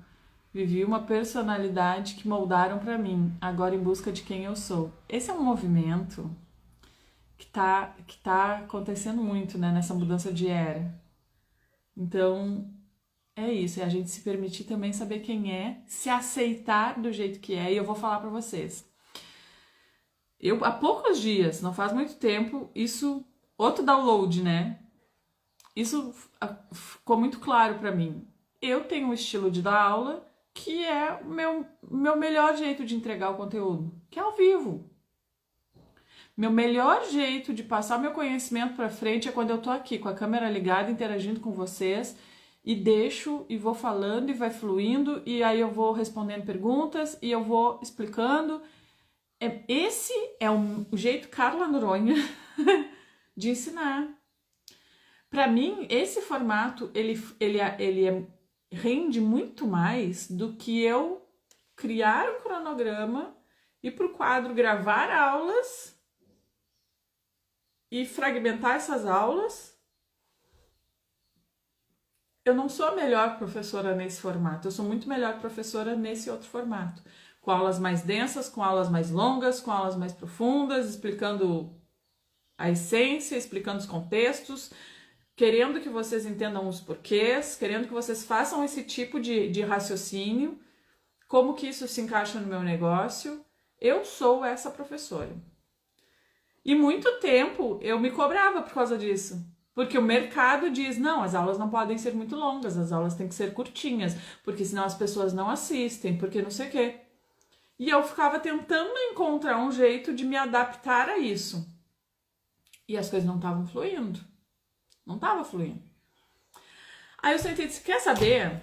Vivi uma personalidade que moldaram pra mim, agora em busca de quem eu sou. Esse é um movimento que tá acontecendo muito, né, nessa mudança de era. Então, é isso, é a gente se permitir também saber quem é, se aceitar do jeito que é, e eu vou falar pra vocês. Eu, há poucos dias, não faz muito tempo, outro download, né? Isso ficou muito claro pra mim. Eu tenho um estilo de dar aula que é o meu melhor jeito de entregar o conteúdo, que é ao vivo. Meu melhor jeito de passar meu conhecimento para frente é quando eu tô aqui com a câmera ligada, interagindo com vocês e deixo e vou falando e vai fluindo e aí eu vou respondendo perguntas e eu vou explicando. Esse é o jeito Carla Noronha de ensinar. Para mim, esse formato rende muito mais do que eu criar um cronograma e para o quadro gravar aulas e fragmentar essas aulas. Eu não sou a melhor professora nesse formato, eu sou muito melhor professora nesse outro formato. Com aulas mais densas, com aulas mais longas, com aulas mais profundas, explicando a essência, explicando os contextos, querendo que vocês entendam os porquês, querendo que vocês façam esse tipo de raciocínio, como que isso se encaixa no meu negócio. Eu sou essa professora. E muito tempo eu me cobrava por causa disso. Porque o mercado diz, não, as aulas não podem ser muito longas, as aulas têm que ser curtinhas, porque senão as pessoas não assistem, porque não sei o quê. E eu ficava tentando encontrar um jeito de me adaptar a isso. E as coisas não estavam fluindo. Não estava fluindo. Aí eu sentei e disse, quer saber?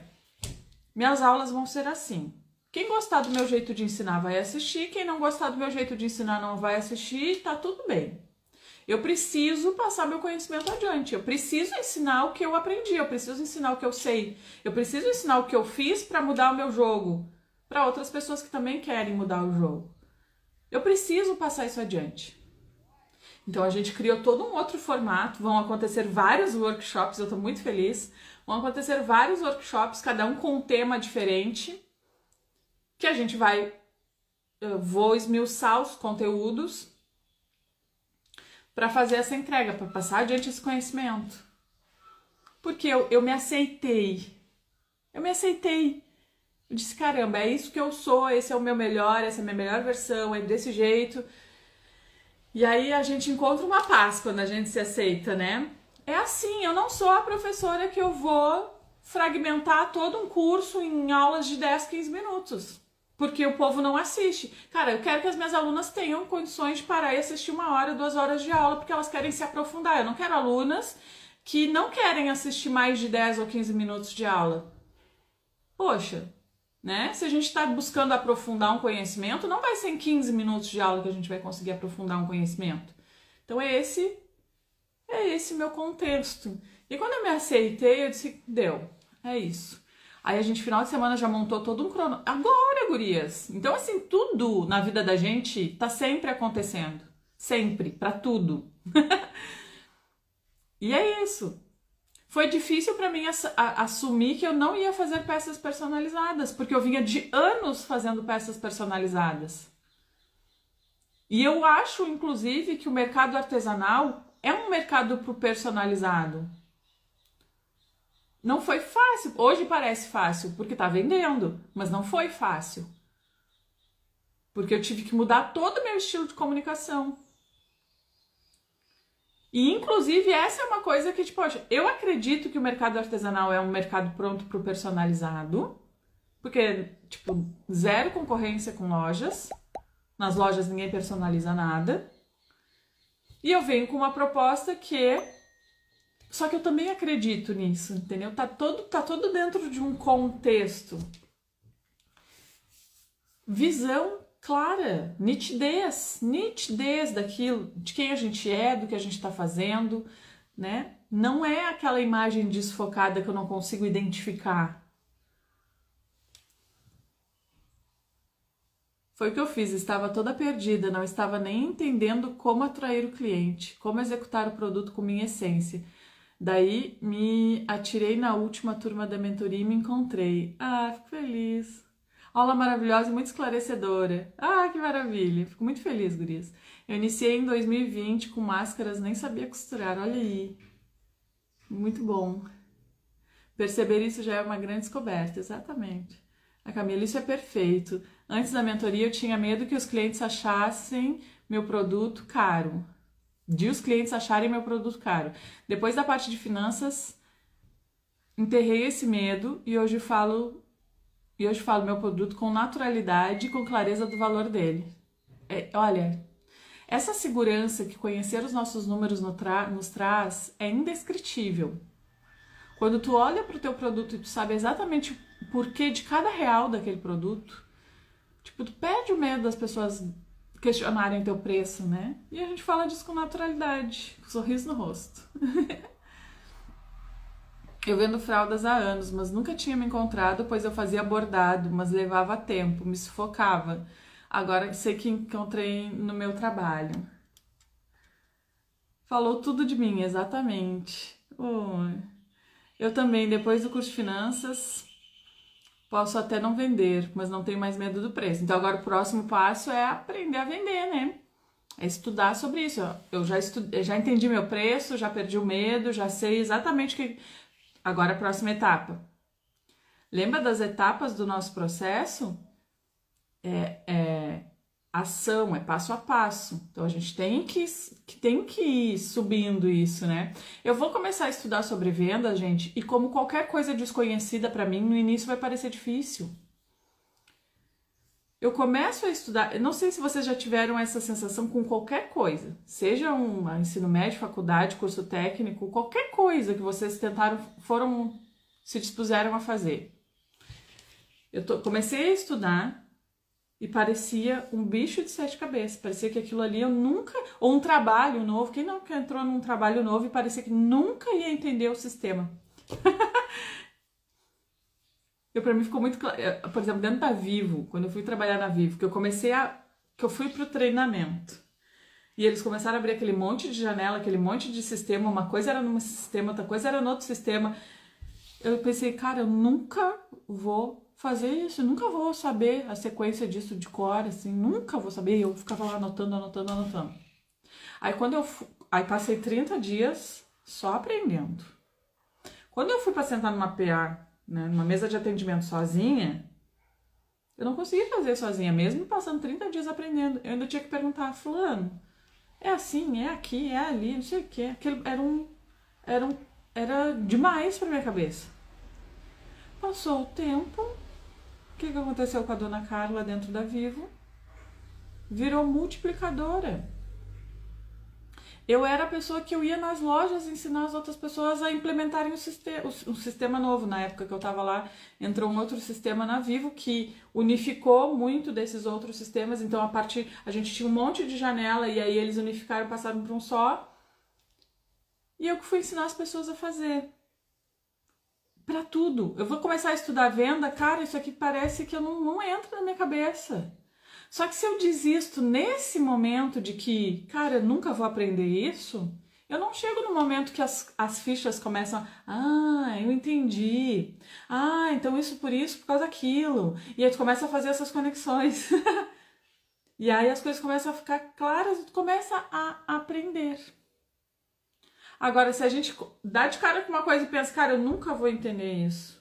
Minhas aulas vão ser assim. Quem gostar do meu jeito de ensinar vai assistir, quem não gostar do meu jeito de ensinar não vai assistir, tá tudo bem. Eu preciso passar meu conhecimento adiante, eu preciso ensinar o que eu aprendi, eu preciso ensinar o que eu sei, eu preciso ensinar o que eu fiz para mudar o meu jogo, para outras pessoas que também querem mudar o jogo. Eu preciso passar isso adiante. Então a gente criou todo um outro formato, vão acontecer vários workshops, eu tô muito feliz, vão acontecer vários workshops, cada um com um tema diferente, que a gente vai eu vou esmiuçar os conteúdos para fazer essa entrega, para passar adiante esse conhecimento. Porque eu me aceitei. Eu me aceitei. Eu disse, caramba, é isso que eu sou, esse é o meu melhor, essa é a minha melhor versão, é desse jeito. E aí a gente encontra uma paz quando a gente se aceita, né? É assim, eu não sou a professora que eu vou fragmentar todo um curso em aulas de 10, 15 minutos. Porque o povo não assiste. Cara, eu quero que as minhas alunas tenham condições de parar e assistir 1 hora, 2 horas de aula, porque elas querem se aprofundar. Eu não quero alunas que não querem assistir mais de 10 ou 15 minutos de aula. Poxa, né? Se a gente está buscando aprofundar um conhecimento, não vai ser em 15 minutos de aula que a gente vai conseguir aprofundar um conhecimento. Então é esse meu contexto. E quando eu me aceitei, eu disse, deu, é isso. Aí a gente, final de semana, já montou todo um crono. Agora, gurias! Então, assim, tudo na vida da gente tá sempre acontecendo. Sempre, pra tudo. E é isso. Foi difícil pra mim assumir que eu não ia fazer peças personalizadas, porque eu vinha de anos fazendo peças personalizadas. E eu acho, inclusive, que o mercado artesanal é um mercado pro personalizado. Não foi fácil. Hoje parece fácil, porque tá vendendo, mas não foi fácil. Porque eu tive que mudar todo o meu estilo de comunicação. E, inclusive, essa é uma coisa que, tipo, eu acredito que o mercado artesanal é um mercado pronto pro personalizado, porque, tipo, zero concorrência com lojas. Nas lojas ninguém personaliza nada. E eu venho com uma proposta que... Só que eu também acredito nisso, entendeu? Tá todo dentro de um contexto. Visão clara, nitidez daquilo, de quem a gente é, do que a gente tá fazendo, né? Não é aquela imagem desfocada que eu não consigo identificar. Foi o que eu fiz, estava toda perdida, não estava nem entendendo como atrair o cliente, como executar o produto com minha essência. Daí me atirei na última turma da mentoria e me encontrei. Ah, fico feliz. Aula maravilhosa e muito esclarecedora. Ah, que maravilha. Fico muito feliz, gurias. Eu iniciei em 2020 com máscaras, nem sabia costurar. Olha aí. Muito bom. Perceber isso já é uma grande descoberta, exatamente. A Camila, isso é perfeito. Antes da mentoria eu tinha medo que os clientes achassem meu produto caro. De os clientes acharem meu produto caro. Depois da parte de finanças, enterrei esse medo e hoje falo meu produto com naturalidade e com clareza do valor dele. Olha, essa segurança que conhecer os nossos números nos traz é indescritível. Quando tu olha para o teu produto e tu sabe exatamente o porquê de cada real daquele produto, tipo, tu perde o medo das pessoas questionarem teu preço, né? E a gente fala disso com naturalidade, com um sorriso no rosto. Eu vendo fraldas há anos, mas nunca tinha me encontrado, pois eu fazia bordado, mas levava tempo, me sufocava. Agora sei que encontrei no meu trabalho. Falou tudo de mim, exatamente. Eu também, depois do curso de finanças, posso até não vender, mas não tenho mais medo do preço. Então agora o próximo passo é aprender a vender, né? É estudar sobre isso. Eu já entendi meu preço, já perdi o medo, já sei exatamente o que... Agora a próxima etapa. Lembra das etapas do nosso processo? Ação, é passo a passo. Então a gente tem que ir subindo isso, né? Eu vou começar a estudar sobre venda, gente, e como qualquer coisa desconhecida para mim, no início vai parecer difícil. Eu começo a estudar, eu não sei se vocês já tiveram essa sensação com qualquer coisa, seja um ensino médio, faculdade, curso técnico, qualquer coisa que vocês se dispuseram a fazer. Comecei a estudar e parecia um bicho de 7 cabeças, parecia que aquilo ali eu nunca, ou um trabalho novo, quem não entrou num trabalho novo e parecia que nunca ia entender o sistema. Pra mim ficou muito claro, por exemplo, dentro da Vivo, quando eu fui trabalhar na Vivo, que eu fui pro treinamento, e eles começaram a abrir aquele monte de janela, aquele monte de sistema, uma coisa era num sistema, outra coisa era no outro sistema, eu pensei, cara, eu nunca vou fazer isso, eu nunca vou saber a sequência disso de cor, assim, nunca vou saber. Eu ficava lá anotando, anotando, anotando. Aí quando aí passei 30 dias só aprendendo. Quando eu fui para sentar numa PA, né, numa mesa de atendimento sozinha, eu não consegui fazer sozinha, mesmo passando 30 dias aprendendo. Eu ainda tinha que perguntar, fulano, é assim, é aqui, é ali, não sei o que. Aquilo era demais pra minha cabeça. Passou o tempo, o que aconteceu com a dona Carla dentro da Vivo? Virou multiplicadora. Eu era a pessoa que eu ia nas lojas ensinar as outras pessoas a implementarem um sistema novo. Na época que eu estava lá, entrou um outro sistema na Vivo que unificou muito desses outros sistemas. Então, a gente tinha um monte de janela e aí eles unificaram, passaram para um só. E eu que fui ensinar as pessoas a fazer. Para tudo. Eu vou começar a estudar venda, cara, isso aqui parece que eu não entra na minha cabeça. Só que se eu desisto nesse momento de que, cara, eu nunca vou aprender isso, eu não chego no momento que as fichas começam eu entendi. Então isso, por causa daquilo. E aí tu começa a fazer essas conexões. E aí as coisas começam a ficar claras e tu começa a aprender. Agora, se a gente dá de cara com uma coisa e pensa, cara, eu nunca vou entender isso.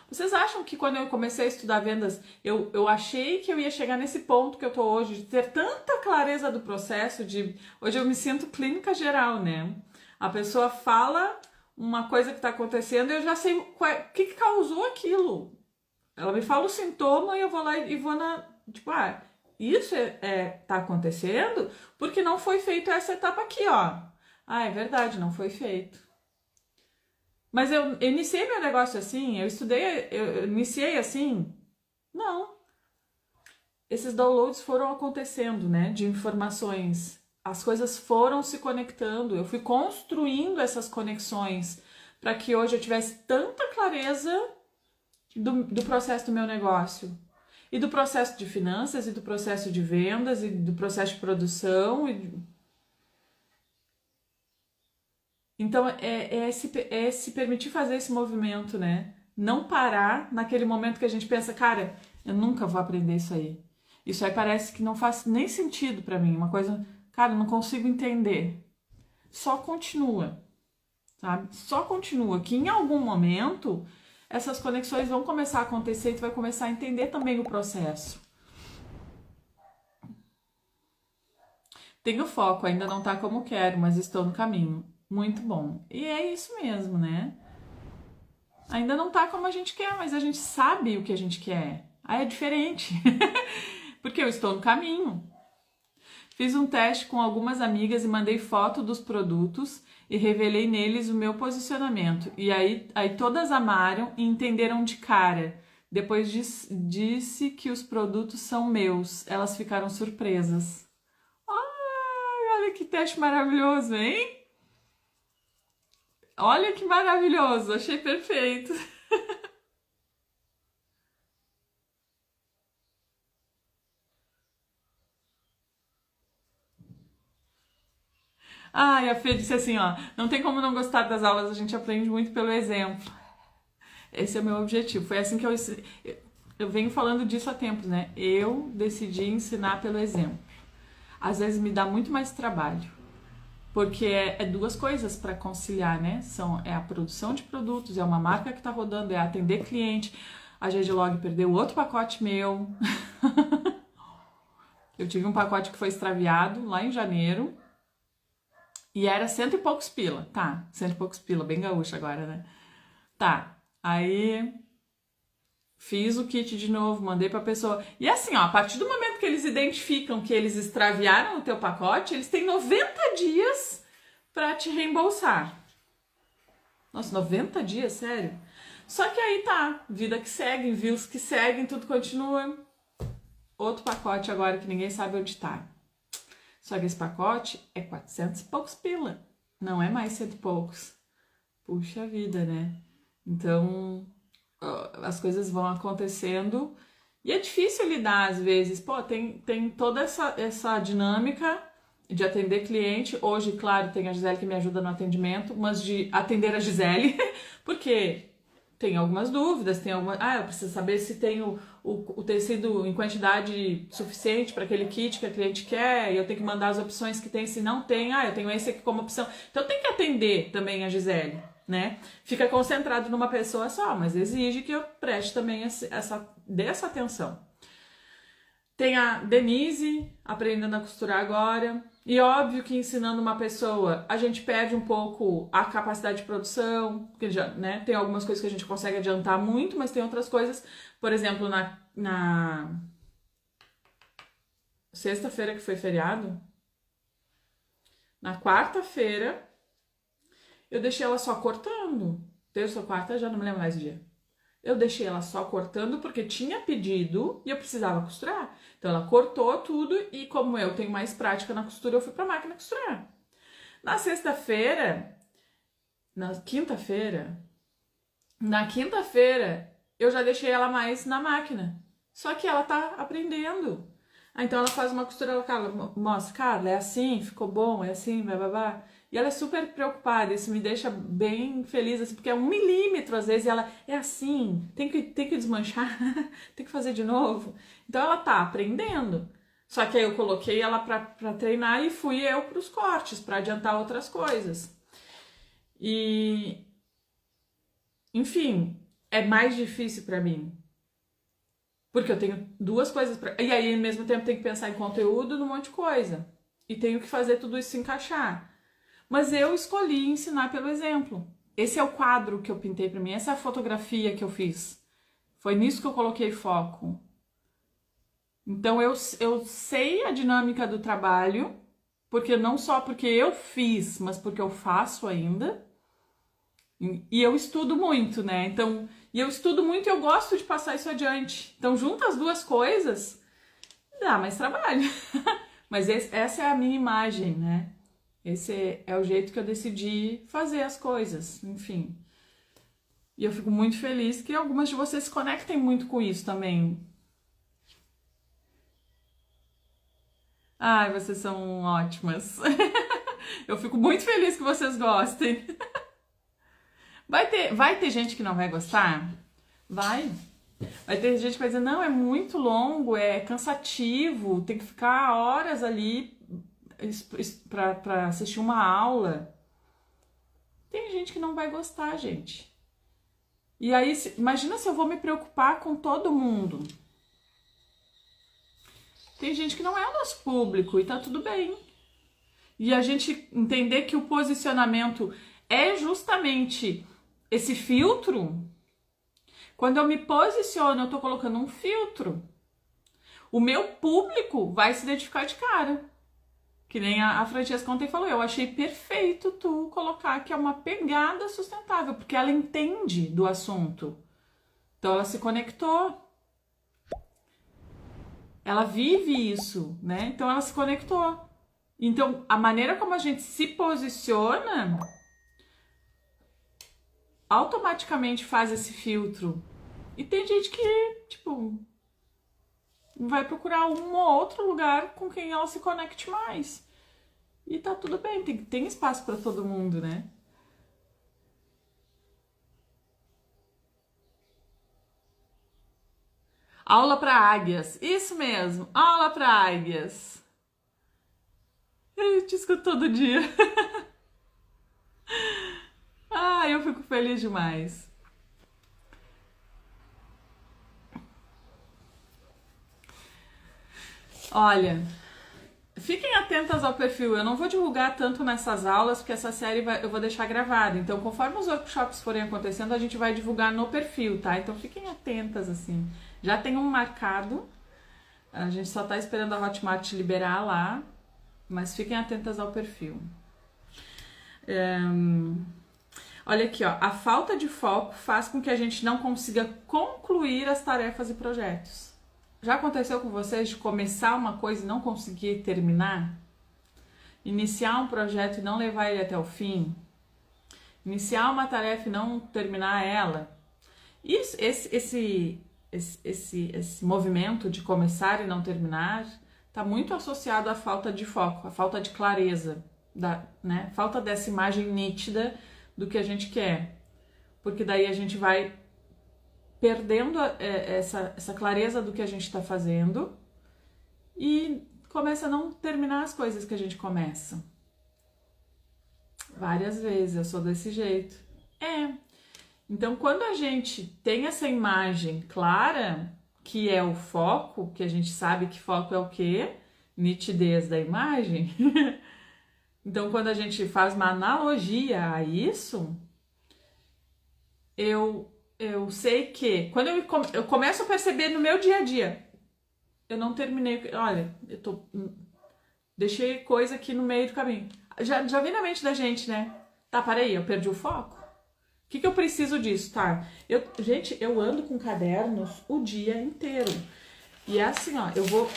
Vocês acham que quando eu comecei a estudar vendas, eu achei que eu ia chegar nesse ponto que eu tô hoje, de ter tanta clareza do processo, hoje eu me sinto clínica geral, né? A pessoa fala uma coisa que tá acontecendo e eu já sei o que causou aquilo. Ela me fala o sintoma e eu vou lá e vou tipo, isso tá acontecendo porque não foi feito essa etapa aqui, ó. É verdade, não foi feito. Mas eu iniciei meu negócio assim, eu iniciei assim? Não. Esses downloads foram acontecendo, né, de informações. As coisas foram se conectando, eu fui construindo essas conexões para que hoje eu tivesse tanta clareza do processo do meu negócio. E do processo de finanças, e do processo de vendas, e do processo de produção, Então, é se permitir fazer esse movimento, né? Não parar naquele momento que a gente pensa, cara, eu nunca vou aprender isso aí. Isso aí parece que não faz nem sentido pra mim. Uma coisa, cara, eu não consigo entender. Só continua, sabe? Só continua. Que em algum momento, essas conexões vão começar a acontecer e tu vai começar a entender também o processo. Tenho foco, ainda não tá como quero, mas estou no caminho. Muito bom. E é isso mesmo, né? Ainda não tá como a gente quer, mas a gente sabe o que a gente quer. Aí é diferente. Porque eu estou no caminho. Fiz um teste com algumas amigas e mandei foto dos produtos e revelei neles o meu posicionamento. E aí todas amaram e entenderam de cara. Depois disse que os produtos são meus. Elas ficaram surpresas. Ai, olha que teste maravilhoso, hein? Olha que maravilhoso, achei perfeito. E a Fê disse assim, ó, não tem como não gostar das aulas, a gente aprende muito pelo exemplo. Esse é o meu objetivo, foi assim que eu venho falando disso há tempos, né? Eu decidi ensinar pelo exemplo. Às vezes me dá muito mais trabalho, porque é duas coisas para conciliar, né? É a produção de produtos, é uma marca que está rodando, é atender cliente. A GGlog perdeu outro pacote meu. Eu tive um pacote que foi extraviado lá em janeiro e era 100 e poucos pila. Tá, 100 e poucos pila, bem gaúcha agora, né? Tá, aí fiz o kit de novo, mandei pra pessoa. E assim, ó, a partir do momento que eles identificam que eles extraviaram o teu pacote, eles têm 90 dias pra te reembolsar. Nossa, 90 dias? Sério? Só que aí tá, vida que segue, envios que seguem, tudo continua. Outro pacote agora que ninguém sabe onde tá. Só que esse pacote é 400 e poucos pila, não é mais 100 e poucos. Puxa vida, né? Então, as coisas vão acontecendo e é difícil lidar às vezes. Pô, tem toda essa dinâmica de atender cliente. Hoje, claro, tem a Gisele que me ajuda no atendimento, mas de atender a Gisele, porque tem algumas dúvidas, tem alguma. Ah, eu preciso saber se tem o tecido em quantidade suficiente para aquele kit que a cliente quer, e eu tenho que mandar as opções que tem, se não tem, eu tenho esse aqui como opção. Então tem que atender também a Gisele, né? Fica concentrado numa pessoa só, mas exige que eu preste também dê essa atenção. Tem a Denise aprendendo a costurar agora. E óbvio que ensinando uma pessoa, a gente perde um pouco a capacidade de produção, porque já, né, tem algumas coisas que a gente consegue adiantar muito, mas tem outras coisas, por exemplo, na sexta-feira que foi feriado, na quarta-feira, eu deixei ela só cortando. Terça ou quarta, já não me lembro mais o dia. Eu deixei ela só cortando porque tinha pedido e eu precisava costurar. Então ela cortou tudo e como eu tenho mais prática na costura, eu fui pra máquina costurar. Na quinta-feira, eu já deixei ela mais na máquina. Só que ela tá aprendendo. Então ela faz uma costura, ela mostra, Carla, é assim, ficou bom, é assim, blá. E ela é super preocupada, isso me deixa bem feliz, assim, porque é 1 milímetro às vezes, e ela é assim, tem que desmanchar, tem que fazer de novo. Então ela tá aprendendo. Só que aí eu coloquei ela pra treinar e fui eu pros cortes, pra adiantar outras coisas. E, enfim, é mais difícil pra mim. Porque eu tenho duas coisas pra... E aí, ao mesmo tempo, tenho que pensar em conteúdo, num monte de coisa. E tenho que fazer tudo isso se encaixar. Mas eu escolhi ensinar pelo exemplo. Esse é o quadro que eu pintei pra mim, essa é a fotografia que eu fiz. Foi nisso que eu coloquei foco. Então eu sei a dinâmica do trabalho, porque não só porque eu fiz, mas porque eu faço ainda. E eu estudo muito, né? Então, e eu estudo muito e eu gosto de passar isso adiante. Então, junta as duas coisas, dá mais trabalho. Mas essa é a minha imagem, né? Esse é o jeito que eu decidi fazer as coisas, enfim. E eu fico muito feliz que algumas de vocês se conectem muito com isso também. Ai, vocês são ótimas. Eu fico muito feliz que vocês gostem. Vai ter gente que não vai gostar? Vai. Vai ter gente que vai dizer, não, é muito longo, é cansativo, tem que ficar horas ali pra assistir uma aula. Tem gente que não vai gostar, gente. E aí, imagina se eu vou me preocupar com todo mundo. Tem gente que não é o nosso público e tá tudo bem. E a gente entender que o posicionamento é justamente esse filtro. Quando eu me posiciono, eu tô colocando um filtro. O meu público vai se identificar de cara. Que nem a Francesca ontem falou, eu achei perfeito tu colocar que é uma pegada sustentável, porque ela entende do assunto. Então ela se conectou. Ela vive isso, né? Então ela se conectou. Então a maneira como a gente se posiciona automaticamente faz esse filtro. E tem gente que, tipo, vai procurar um ou outro lugar com quem ela se conecte mais. E tá tudo bem, tem espaço para todo mundo, né? Aula para águias, isso mesmo, aula para águias. Eu te escuto todo dia. Eu fico feliz demais. Olha, fiquem atentas ao perfil. Eu não vou divulgar tanto nessas aulas, porque essa série eu vou deixar gravada. Então, conforme os workshops forem acontecendo, a gente vai divulgar no perfil, tá? Então, fiquem atentas, assim. Já tem um marcado. A gente só tá esperando a Hotmart liberar lá. Mas fiquem atentas ao perfil. Olha aqui, ó. A falta de foco faz com que a gente não consiga concluir as tarefas e projetos. Já aconteceu com vocês de começar uma coisa e não conseguir terminar? Iniciar um projeto e não levar ele até o fim? Iniciar uma tarefa e não terminar ela? Isso, esse movimento de começar e não terminar está muito associado à falta de foco, à falta de clareza, né? Falta dessa imagem nítida do que a gente quer. Porque daí a gente vai perdendo essa clareza do que a gente está fazendo e começa a não terminar as coisas que a gente começa. Várias vezes, eu sou desse jeito. Então, quando a gente tem essa imagem clara, que é o foco, que a gente sabe que foco é o quê? Nitidez da imagem. Então, quando a gente faz uma analogia a isso, eu sei que quando eu começo a perceber no meu dia a dia, eu não terminei, olha, deixei coisa aqui no meio do caminho. Já vem na mente da gente, né? Tá, peraí, eu perdi o foco? O que eu preciso disso, tá? Gente, eu ando com cadernos o dia inteiro. E é assim, ó,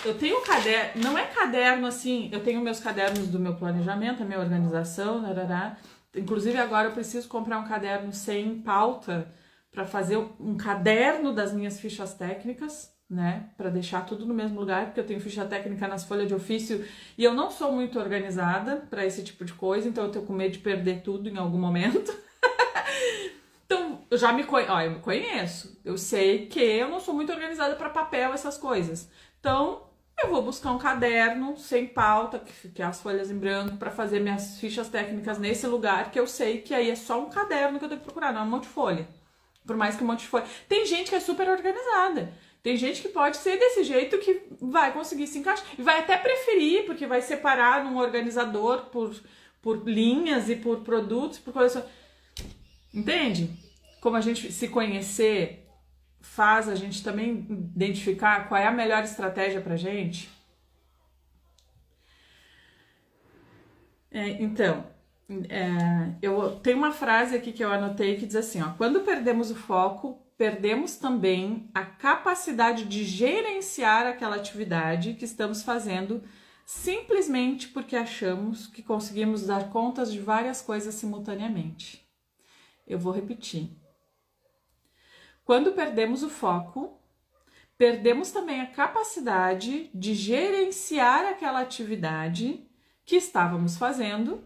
eu tenho um caderno, não é caderno assim, eu tenho meus cadernos do meu planejamento, a minha organização, narará. Inclusive agora eu preciso comprar um caderno sem pauta para fazer um caderno das minhas fichas técnicas, né? Para deixar tudo no mesmo lugar, porque eu tenho ficha técnica nas folhas de ofício e eu não sou muito organizada para esse tipo de coisa, então eu tenho com medo de perder tudo em algum momento. Então, eu me conheço. Eu sei que eu não sou muito organizada para papel, essas coisas. Então, eu vou buscar um caderno sem pauta, que é as folhas em branco, para fazer minhas fichas técnicas nesse lugar, que eu sei que aí é só um caderno que eu tenho que procurar, não é um monte de folha. Por mais que um monte de folha. Tem gente que é super organizada. Tem gente que pode ser desse jeito que vai conseguir se encaixar. E vai até preferir, porque vai separar num organizador por linhas e por produtos, por coleção. Entende? Como a gente se conhecer faz a gente também identificar qual é a melhor estratégia pra gente. Eu tenho uma frase aqui que eu anotei que diz assim, ó, quando perdemos o foco, perdemos também a capacidade de gerenciar aquela atividade que estamos fazendo simplesmente porque achamos que conseguimos dar contas de várias coisas simultaneamente. Eu vou repetir. Quando perdemos o foco, perdemos também a capacidade de gerenciar aquela atividade que estávamos fazendo,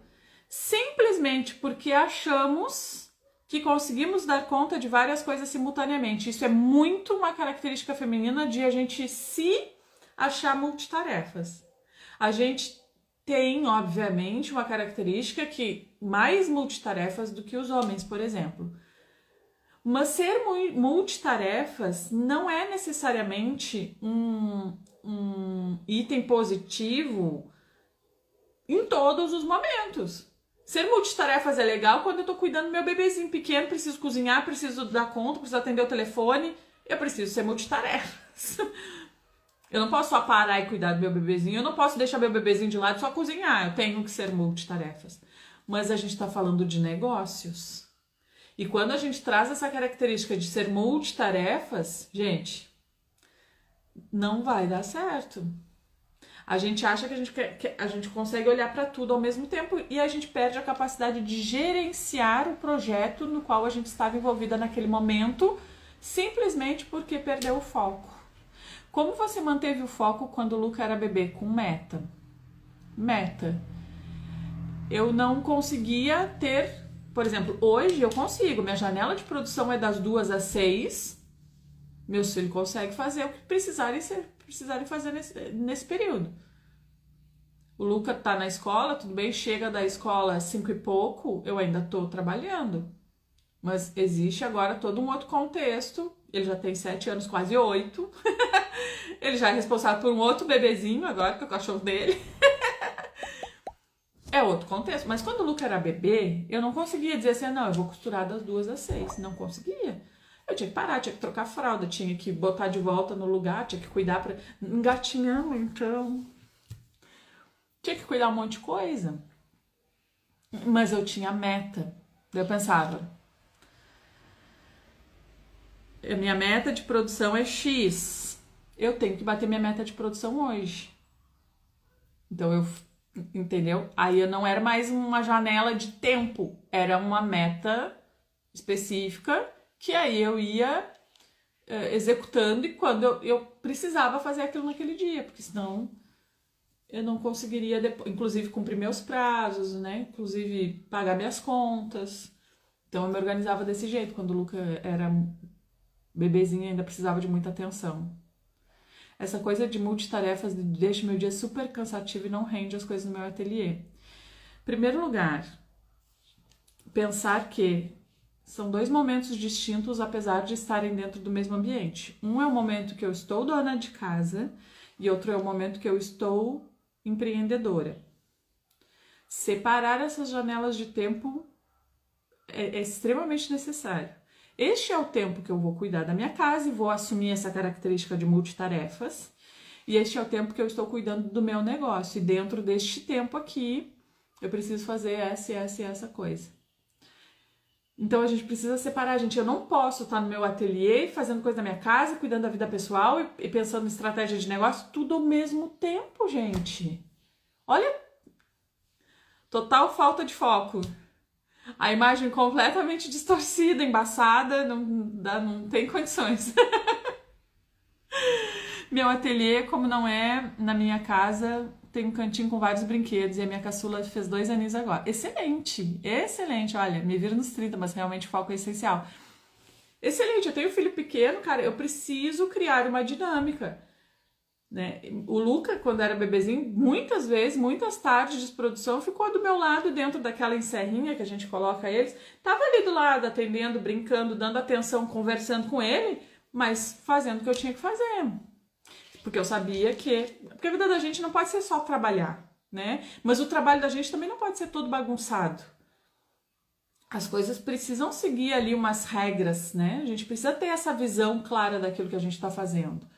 simplesmente porque achamos que conseguimos dar conta de várias coisas simultaneamente. Isso é muito uma característica feminina de a gente se achar multitarefas. A gente tem, obviamente, uma característica que mais multitarefas do que os homens, por exemplo. Mas ser multitarefas não é necessariamente um item positivo em todos os momentos. Ser multitarefas é legal quando eu tô cuidando do meu bebezinho pequeno, preciso cozinhar, preciso dar conta, preciso atender o telefone, eu preciso ser multitarefas. Eu não posso só parar e cuidar do meu bebezinho, eu não posso deixar meu bebezinho de lado e só cozinhar, eu tenho que ser multitarefas. Mas a gente tá falando de negócios. E quando a gente traz essa característica de ser multitarefas, gente, não vai dar certo. A gente acha que a gente consegue olhar para tudo ao mesmo tempo e a gente perde a capacidade de gerenciar o projeto no qual a gente estava envolvida naquele momento, simplesmente porque perdeu o foco. Como você manteve o foco quando o Luca era bebê? Com meta. Meta. Eu não conseguia ter... Por exemplo, hoje eu consigo, minha janela de produção é das 2 às 6, meus filhos conseguem fazer o que precisarem fazer nesse período. O Luca tá na escola, tudo bem, chega da escola às 5 e pouco, eu ainda tô trabalhando. Mas existe agora todo um outro contexto, ele já tem 7 anos, quase 8, ele já é responsável por um outro bebezinho agora, que é o cachorro dele. É outro contexto, mas quando o Luca era bebê, eu não conseguia dizer assim, não, eu vou costurar das 2 às 6, não conseguia. Eu tinha que parar, tinha que trocar fralda, tinha que botar de volta no lugar, tinha que cuidar pra... Engatinhando, então... Tinha que cuidar um monte de coisa. Mas eu tinha meta. Daí eu pensava, a minha meta de produção é X. Eu tenho que bater minha meta de produção hoje. Então eu... Entendeu? Aí eu não era mais uma janela de tempo, era uma meta específica que aí eu ia executando e quando eu precisava fazer aquilo naquele dia, porque senão eu não conseguiria, inclusive, cumprir meus prazos, né? Inclusive, pagar minhas contas. Então eu me organizava desse jeito. Quando o Luca era bebezinho ainda precisava de muita atenção. Essa coisa de multitarefas deixa meu dia super cansativo e não rende as coisas no meu ateliê. Em primeiro lugar, pensar que são dois momentos distintos, apesar de estarem dentro do mesmo ambiente. Um é o momento que eu estou dona de casa e outro é o momento que eu estou empreendedora. Separar essas janelas de tempo é extremamente necessário. Este é o tempo que eu vou cuidar da minha casa e vou assumir essa característica de multitarefas. E este é o tempo que eu estou cuidando do meu negócio. E dentro deste tempo aqui, eu preciso fazer essa e essa coisa. Então a gente precisa separar, gente. Eu não posso estar no meu ateliê fazendo coisa da minha casa, cuidando da vida pessoal e pensando em estratégia de negócio, tudo ao mesmo tempo, gente. Olha, total falta de foco. A imagem completamente distorcida, embaçada, não tem condições. Meu ateliê, como não é na minha casa, tem um cantinho com vários brinquedos e a minha caçula fez 2 aninhos agora. Excelente, excelente. Olha, me viro nos 30, mas realmente o foco é essencial. Excelente, eu tenho um filho pequeno, cara, eu preciso criar uma dinâmica. Né? O Luca, quando era bebezinho, muitas vezes, muitas tardes de produção, ficou do meu lado dentro daquela enserrinha que a gente coloca eles. Tava ali do lado, atendendo, brincando, dando atenção, conversando com ele, mas fazendo o que eu tinha que fazer. Porque eu sabia que... Porque a vida da gente não pode ser só trabalhar, né? Mas o trabalho da gente também não pode ser todo bagunçado. As coisas precisam seguir ali umas regras, né? A gente precisa ter essa visão clara daquilo que a gente está fazendo.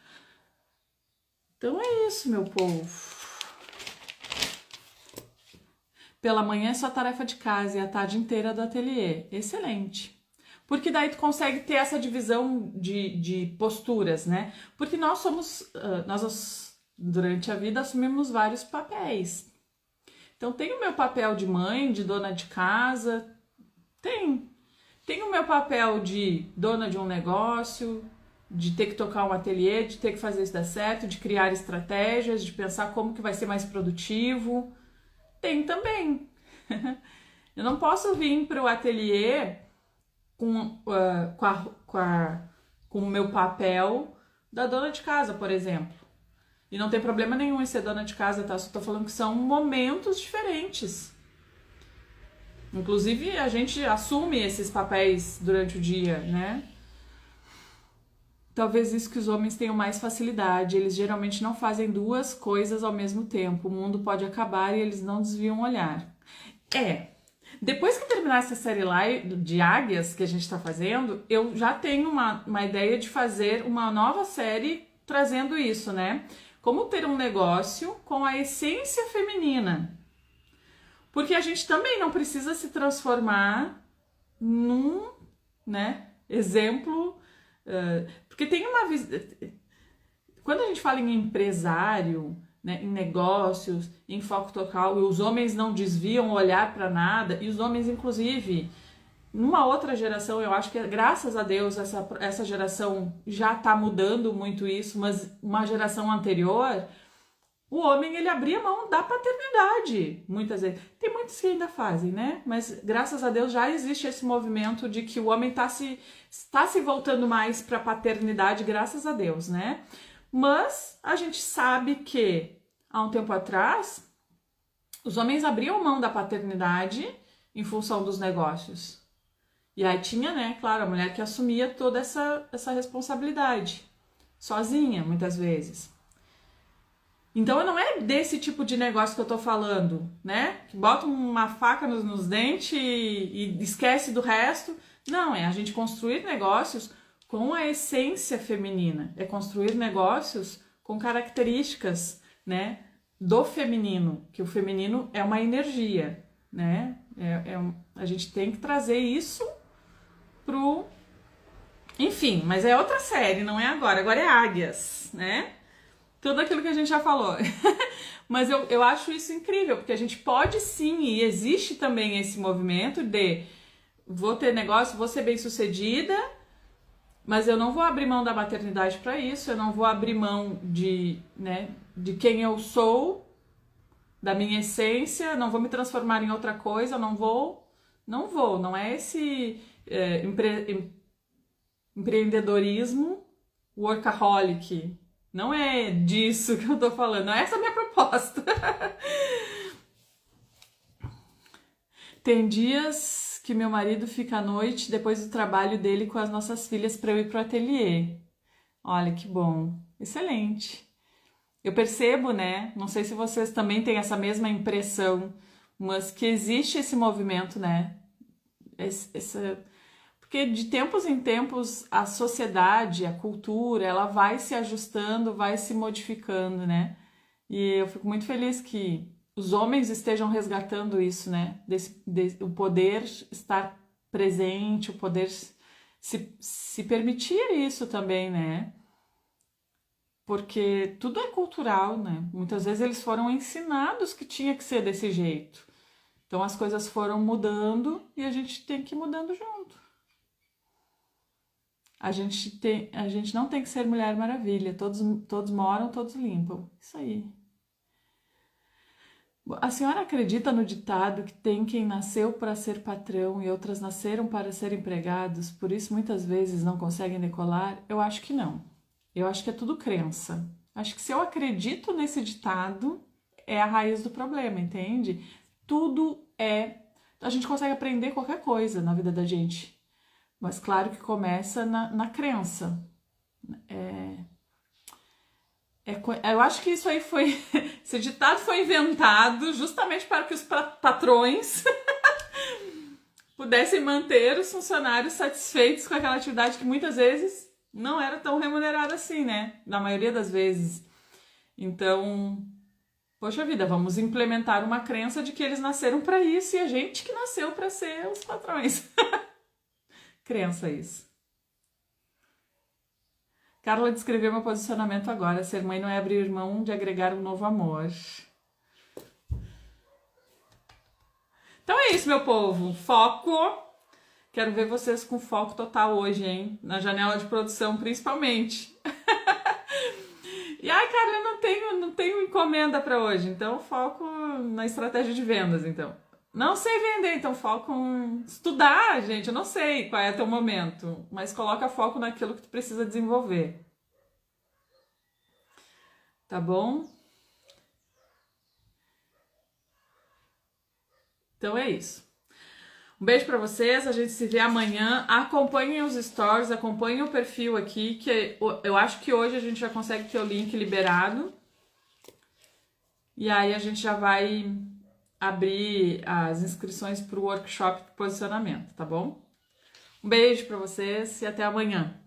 Então é isso, meu povo. Pela manhã é só tarefa de casa e a tarde inteira do ateliê. Excelente. Porque daí tu consegue ter essa divisão de posturas, né? Porque nós somos, durante a vida, assumimos vários papéis. Então tem o meu papel de mãe, de dona de casa, tem o meu papel de dona de um negócio, de ter que tocar um ateliê, de ter que fazer isso dar certo, de criar estratégias, de pensar como que vai ser mais produtivo. Tem também. Eu não posso vir para o ateliê com o meu papel da dona de casa, por exemplo. E não tem problema nenhum em ser dona de casa, tá? Só tô falando que são momentos diferentes. Inclusive, a gente assume esses papéis durante o dia, né? Talvez isso que os homens tenham mais facilidade. Eles geralmente não fazem duas coisas ao mesmo tempo. O mundo pode acabar e eles não desviam o olhar. Depois que terminar essa série lá de águias que a gente está fazendo, eu já tenho uma ideia de fazer uma nova série trazendo isso, né? Como ter um negócio com a essência feminina. Porque a gente também não precisa se transformar num, né, exemplo... porque tem uma visão... Quando a gente fala em empresário, né, em negócios, em foco total, e os homens não desviam o olhar para nada, e os homens, inclusive, numa outra geração, eu acho que graças a Deus essa geração já está mudando muito isso, mas uma geração anterior, o homem ele abria mão da paternidade, muitas vezes. Tem muitos que ainda fazem, né? Mas graças a Deus já existe esse movimento de que o homem está se voltando mais para a paternidade, graças a Deus, né? Mas a gente sabe que há um tempo atrás os homens abriam mão da paternidade em função dos negócios. E aí tinha, né, claro, a mulher que assumia toda essa responsabilidade, sozinha, muitas vezes. Então não é desse tipo de negócio que eu tô falando, né? Que bota uma faca nos dentes e esquece do resto. Não, é a gente construir negócios com a essência feminina. É construir negócios com características, né, do feminino. Que o feminino é uma energia, né? A gente tem que trazer isso pro... Enfim, mas é outra série, não é agora. Agora é Águias, né? Tudo aquilo que a gente já falou. Mas eu acho isso incrível, porque a gente pode sim, e existe também esse movimento de vou ter negócio, vou ser bem sucedida, mas eu não vou abrir mão da maternidade para isso, eu não vou abrir mão de de quem eu sou, da minha essência, não vou me transformar em outra coisa, não é esse empreendedorismo workaholic. Não é disso que eu tô falando, não é essa a minha proposta. Tem dias que meu marido fica à noite depois do trabalho dele com as nossas filhas para eu ir pro ateliê. Olha que bom, excelente. Eu percebo, né? Não sei se vocês também têm essa mesma impressão, mas que existe esse movimento, né? Porque de tempos em tempos a sociedade, a cultura, ela vai se ajustando, vai se modificando, né? E eu fico muito feliz que os homens estejam resgatando isso, né? O poder estar presente, o poder se permitir isso também, né? Porque tudo é cultural, né? Muitas vezes eles foram ensinados que tinha que ser desse jeito. Então as coisas foram mudando e a gente tem que ir mudando junto. A gente não tem que ser Mulher Maravilha. Todos moram, todos limpam. Isso aí. A senhora acredita no ditado que tem quem nasceu para ser patrão e outras nasceram para ser empregados, por isso muitas vezes não conseguem decolar? Eu acho que não. Eu acho que é tudo crença. Acho que se eu acredito nesse ditado, é a raiz do problema, entende? Tudo é... A gente consegue aprender qualquer coisa na vida da gente. Mas claro que começa na crença. Eu acho que isso aí foi... Esse ditado foi inventado justamente para que os patrões pudessem manter os funcionários satisfeitos com aquela atividade que muitas vezes não era tão remunerada assim, né? Na maioria das vezes. Então, poxa vida, vamos implementar uma crença de que eles nasceram para isso e a gente que nasceu para ser os patrões. Crença isso. Carla descreveu meu posicionamento agora. Ser mãe não é abrir mão de agregar um novo amor. Então é isso, meu povo. Foco. Quero ver vocês com foco total hoje, hein? Na janela de produção, principalmente. E ai, Carla, eu não tenho encomenda para hoje. Então foco na estratégia de vendas, então. Não sei vender, então foco em estudar, gente. Eu não sei qual é teu momento, mas coloca foco naquilo que tu precisa desenvolver. Tá bom? Então é isso. Um beijo pra vocês, a gente se vê amanhã. Acompanhem os stories, acompanhem o perfil aqui, que eu acho que hoje a gente já consegue ter o link liberado. E aí a gente já vai abrir as inscrições para o workshop de posicionamento, tá bom? Um beijo para vocês e até amanhã.